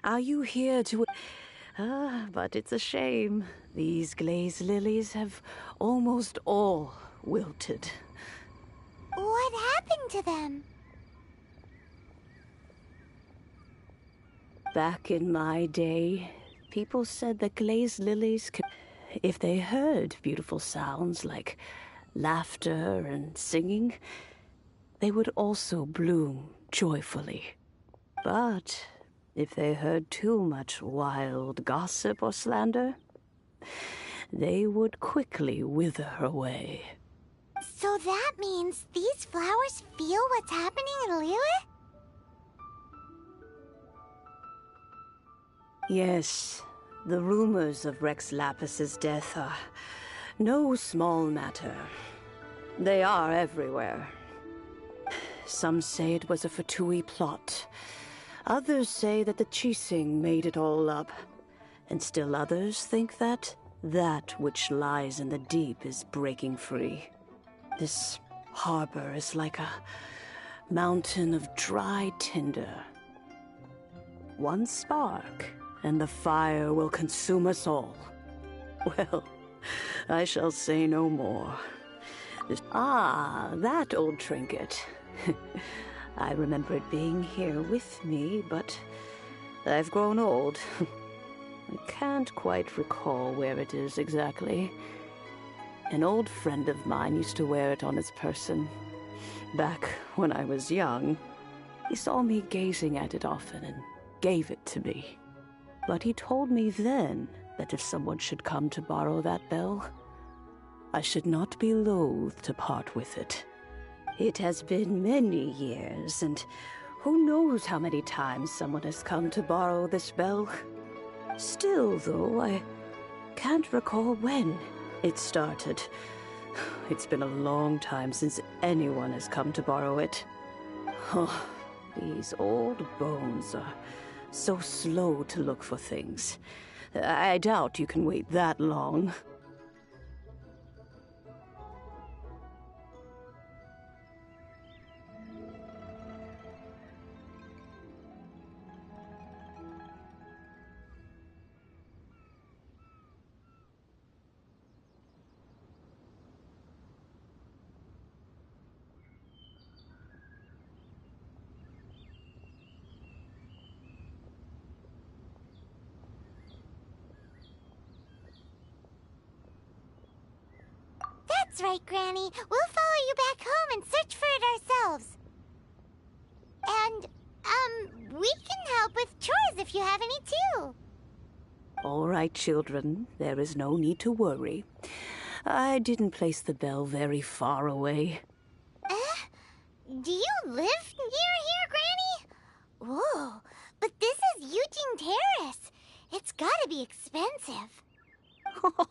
are you here to... but it's a shame. These glazed lilies have almost all wilted. What happened to them? Back in my day, people said that glazed lilies could... If they heard beautiful sounds like laughter and singing, they would also bloom joyfully. But if they heard too much wild gossip or slander, they would quickly wither away. So that means these flowers feel what's happening in Liyue? Yes, the rumors of Rex Lapis's death are no small matter. They are everywhere. Some say it was a Fatui plot. Others say that the Chising made it all up. And still others think that which lies in the deep is breaking free. This harbor is like a mountain of dry tinder. One spark, and the fire will consume us all. Well, I shall say no more. That old trinket. I remember it being here with me, but I've grown old. I can't quite recall where it is exactly. An old friend of mine used to wear it on his person. Back when I was young, he saw me gazing at it often and gave it to me. But he told me then that if someone should come to borrow that bell, I should not be loath to part with it. It has been many years, and who knows how many times someone has come to borrow this bell. Still, though, I can't recall when it started. It's been a long time since anyone has come to borrow it. Oh, these old bones are so slow to look for things. I doubt you can wait that long. That's right, Granny. We'll follow you back home and search for it ourselves. And, we can help with chores if you have any too. All right, children. There is no need to worry. I didn't place the bell very far away. Do you live near here, Granny? Whoa, but this is Eugene Terrace. It's gotta be expensive.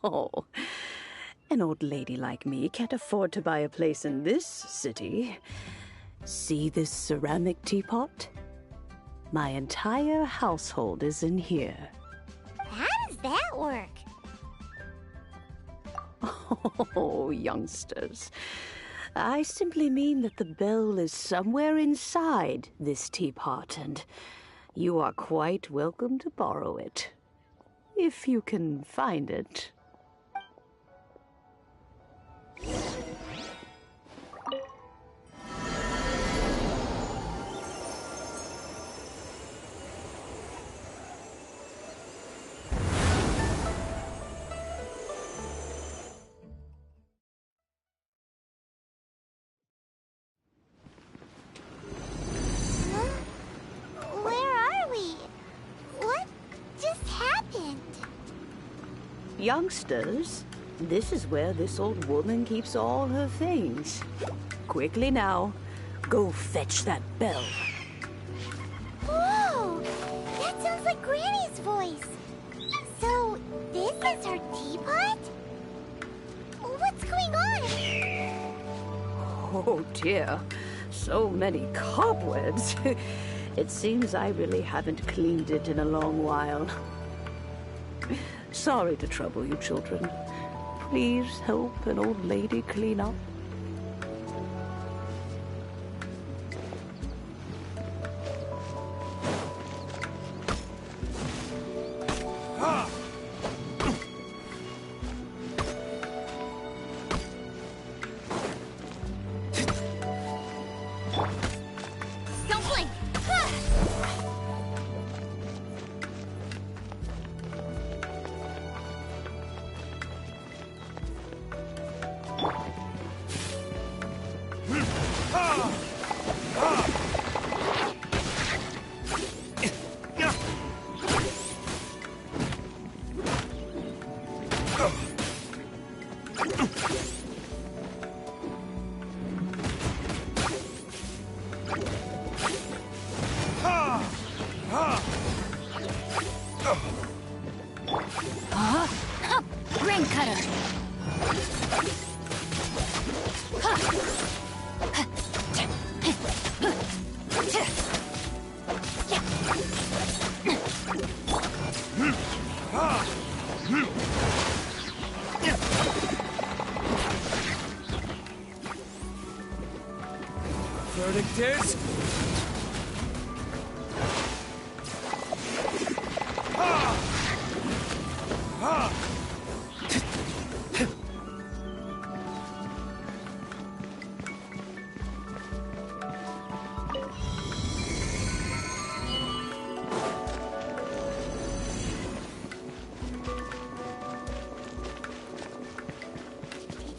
Oh, an old lady like me can't afford to buy a place in this city. See this ceramic teapot? My entire household is in here. How does that work? Oh, youngsters. I simply mean that the bell is somewhere inside this teapot, and you are quite welcome to borrow it. If you can find it. Youngsters, this is where this old woman keeps all her things. Quickly now, go fetch that bell. Whoa! That sounds like Granny's voice. So, this is her teapot? What's going on? Oh dear, so many cobwebs. It seems I really haven't cleaned it in a long while. Sorry to trouble you, children. Please help an old lady clean up. Don't blink! Ring cutter. Verdict is...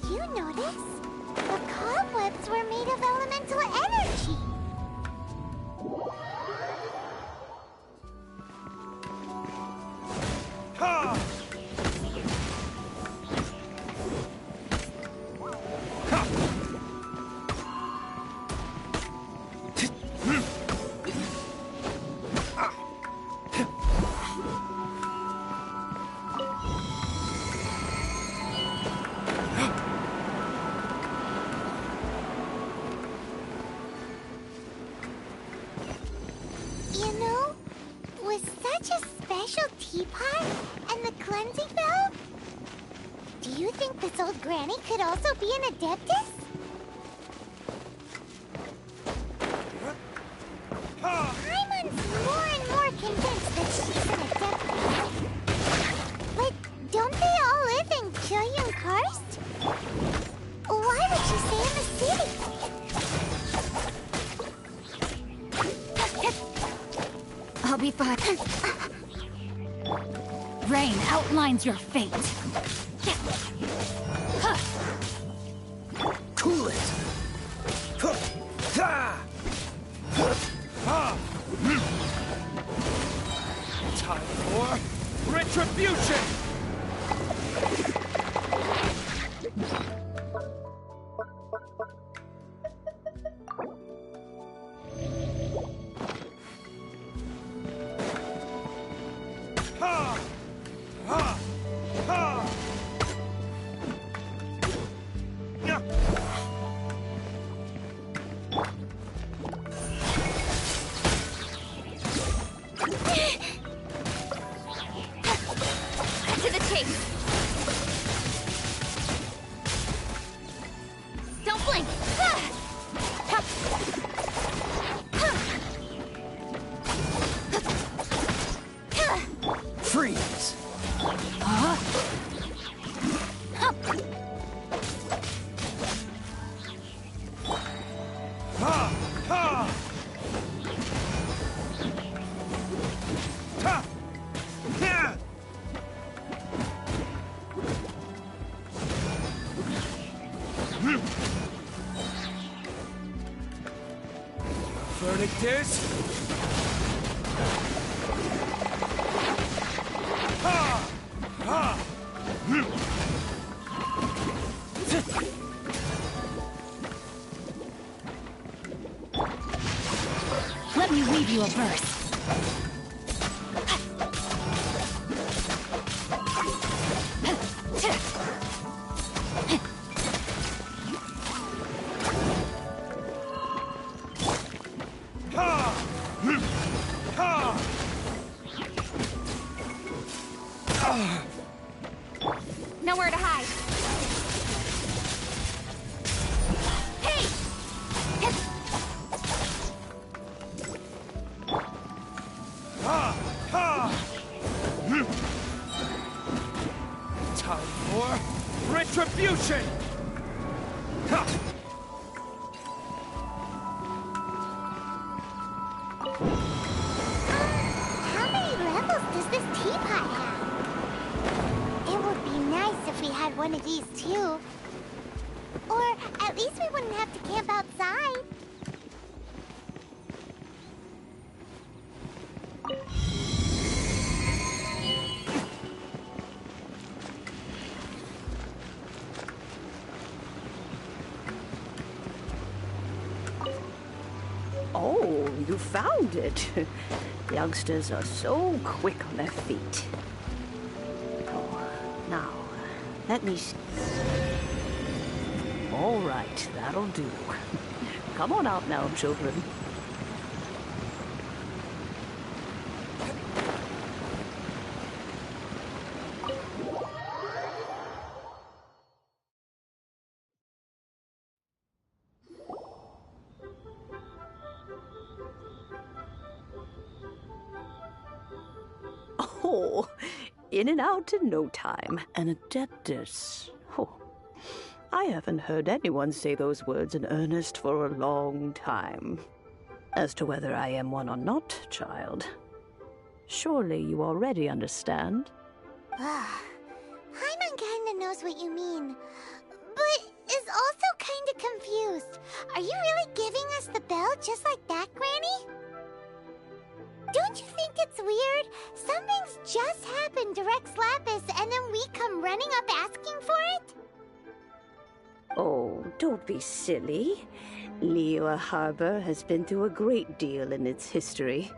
Did you notice? The cobwebs were made of elemental energy. You know, with such a special teapot and the cleansing valve, do you think this old granny could also be an adeptus? I'm more and more convinced that she's an adeptus. But don't they all live in Chilean Karst? Why would she stay in the city? I'll be fine. Rain outlines your fate. Cool it! Time for retribution! To the chase. Don't blink. Freeze! Verdict is... Let me weave you a verse. Nowhere to hide. Hey! or retribution! Ha! How many levels does this teapot have? It would be nice if we had one of these too. Or at least we wouldn't have to camp outside. Oh, you found it. Youngsters are so quick on their feet. Oh, now, let me see. All right, that'll do. Come on out now, children. Oh, in and out in no time. An adeptus. Oh, I haven't heard anyone say those words in earnest for a long time. As to whether I am one or not, child, surely you already understand. Paimon kinda knows what you mean, but is also kinda confused. Are you really giving us the bell just like that, Granny? Don't you think it's weird? Something's just happened to Rex Lapis and then we come running up asking for it? Oh, don't be silly. Liyue Harbor has been through a great deal in its history.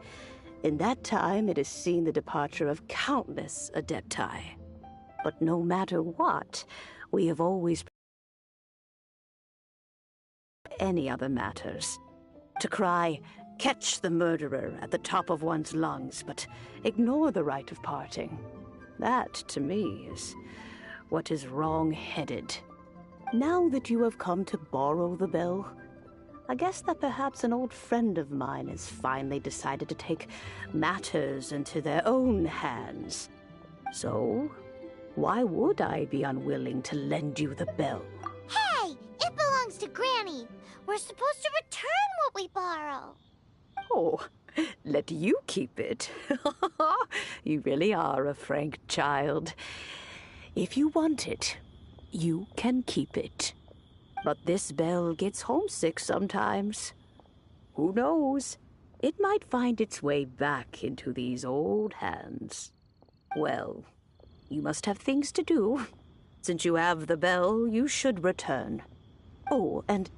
In that time, it has seen the departure of countless Adepti. But no matter what, we have always any other matters. To cry, "Catch the murderer," at the top of one's lungs, but ignore the rite of parting. That, to me, is what is wrong-headed. Now that you have come to borrow the bell, I guess that perhaps an old friend of mine has finally decided to take matters into their own hands. So, why would I be unwilling to lend you the bell? Hey! It belongs to Granny! We're supposed to return what we borrow! Oh, let you keep it. You really are a frank child. If you want it, you can keep it. But this bell gets homesick sometimes. Who knows? It might find its way back into these old hands. Well, you must have things to do. Since you have the bell, you should return. Oh, and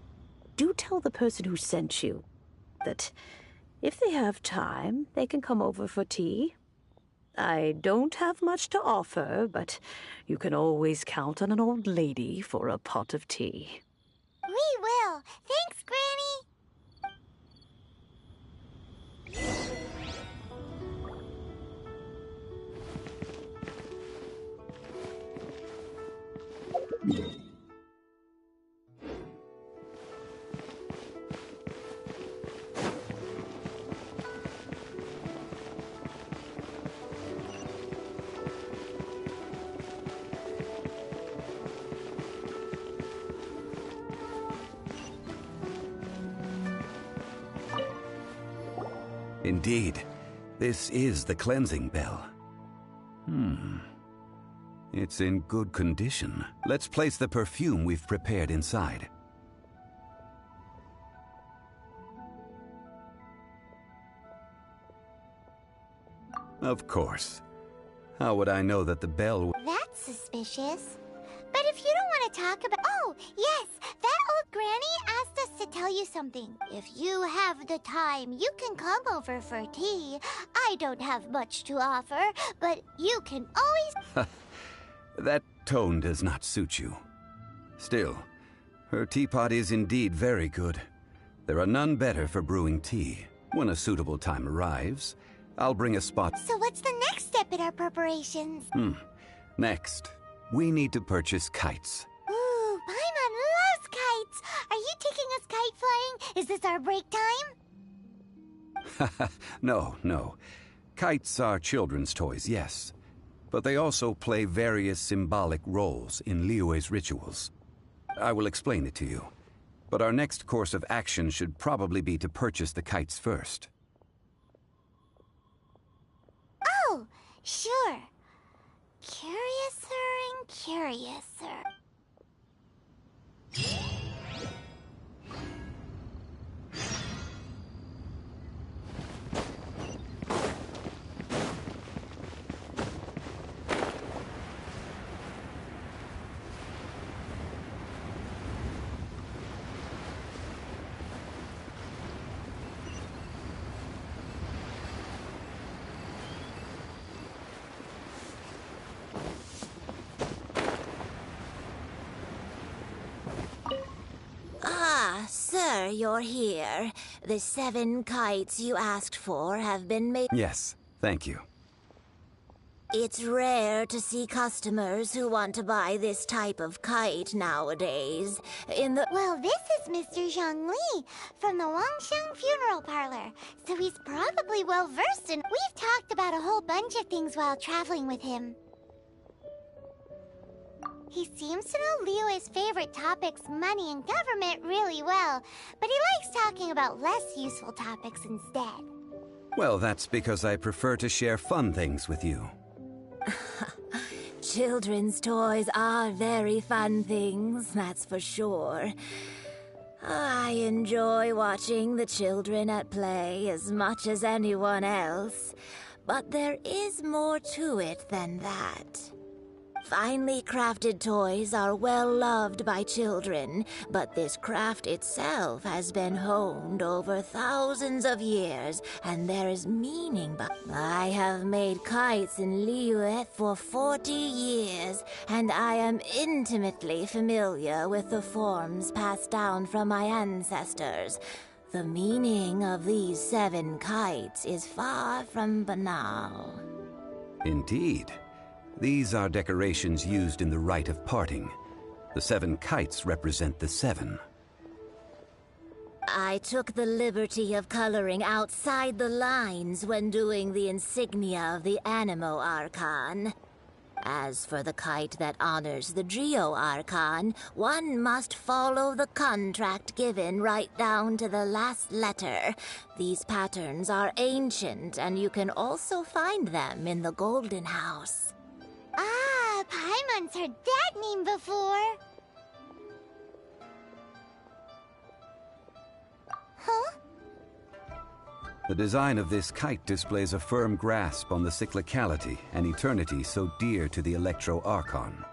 do tell the person who sent you that if they have time, they can come over for tea. I don't have much to offer, but you can always count on an old lady for a pot of tea. We will. Thanks, Granny. Indeed, this is the cleansing bell. It's in good condition. Let's place the perfume we've prepared inside. Of course. How would I know that the bell... That's suspicious. But if you don't want to talk about... Oh, yes! That old granny asked us to tell you something. If you have the time, you can come over for tea. I don't have much to offer, but you can always... That tone does not suit you. Still, her teapot is indeed very good. There are none better for brewing tea. When a suitable time arrives, I'll bring a spot... So what's the next step in our preparations? Next, we need to purchase kites. Ooh, Paimon loves kites! Are you taking us kite flying? Is this our break time? No. Kites are children's toys, yes. but they also play various symbolic roles in Liyue's rituals. I will explain it to you, but our next course of action should probably be to purchase the kites first. Oh, sure. Curiouser and curiouser. Sir, you're here. The 7 kites you asked for have been made. Yes, thank you. It's rare to see customers who want to buy this type of kite nowadays. Well, this is Mr. Zhongli from the Wangsheng Funeral Parlor, so he's probably well-versed in... We've talked about a whole bunch of things while traveling with him. He seems to know Liyue's favorite topics, money and government, really well, but he likes talking about less useful topics instead. Well, that's because I prefer to share fun things with you. Children's toys are very fun things, that's for sure. I enjoy watching the children at play as much as anyone else, but there is more to it than that. Finely crafted toys are well loved by children, but this craft itself has been honed over thousands of years, and there is meaning behind. I have made kites in Liyue for 40 years, and I am intimately familiar with the forms passed down from my ancestors. The meaning of these 7 kites is far from banal. Indeed. These are decorations used in the rite of parting. The 7 kites represent the 7. I took the liberty of coloring outside the lines when doing the insignia of the Animo Archon. As for the kite that honors the Geo Archon, one must follow the contract given right down to the last letter. These patterns are ancient, and you can also find them in the Golden House. Ah, Paimon's heard that name before. Huh? The design of this kite displays a firm grasp on the cyclicality and eternity so dear to the Electro Archon.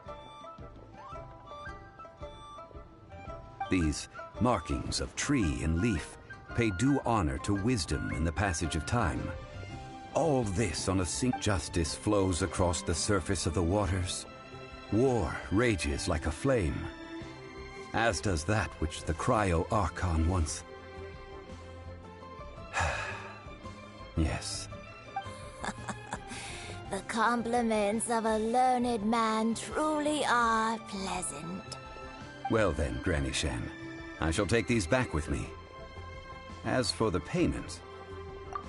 These markings of tree and leaf pay due honor to wisdom in the passage of time. All this on a sink. Justice flows across the surface of the waters. War rages like a flame, as does that which the Cryo Archon once. Yes. The compliments of a learned man truly are pleasant. Well then, Granny Shan, I shall take these back with me. As for the payment...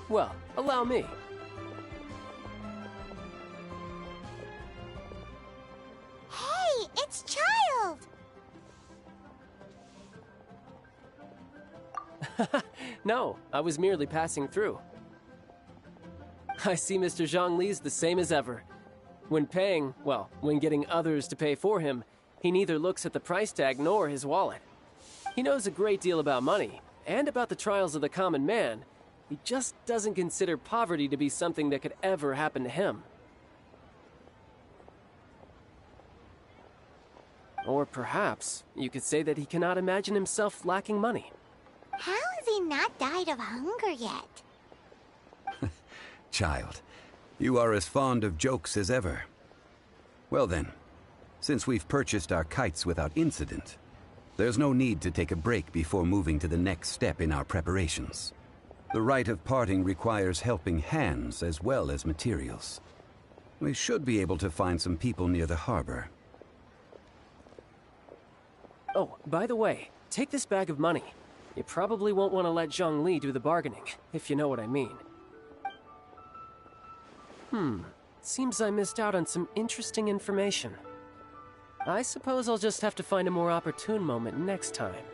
Well, allow me. Hey, it's Child! No, I was merely passing through. I see Mr. Zhongli's the same as ever. When paying, well, when getting others to pay for him, he neither looks at the price tag nor his wallet. He knows a great deal about money, and about the trials of the common man. He just doesn't consider poverty to be something that could ever happen to him. Or perhaps you could say that he cannot imagine himself lacking money. How has he not died of hunger yet? Child, you are as fond of jokes as ever. Well then, since we've purchased our kites without incident, there's no need to take a break before moving to the next step in our preparations. The rite of parting requires helping hands as well as materials. We should be able to find some people near the harbor. Oh, by the way, take this bag of money. You probably won't want to let Zhongli do the bargaining, if you know what I mean. Seems I missed out on some interesting information. I suppose I'll just have to find a more opportune moment next time.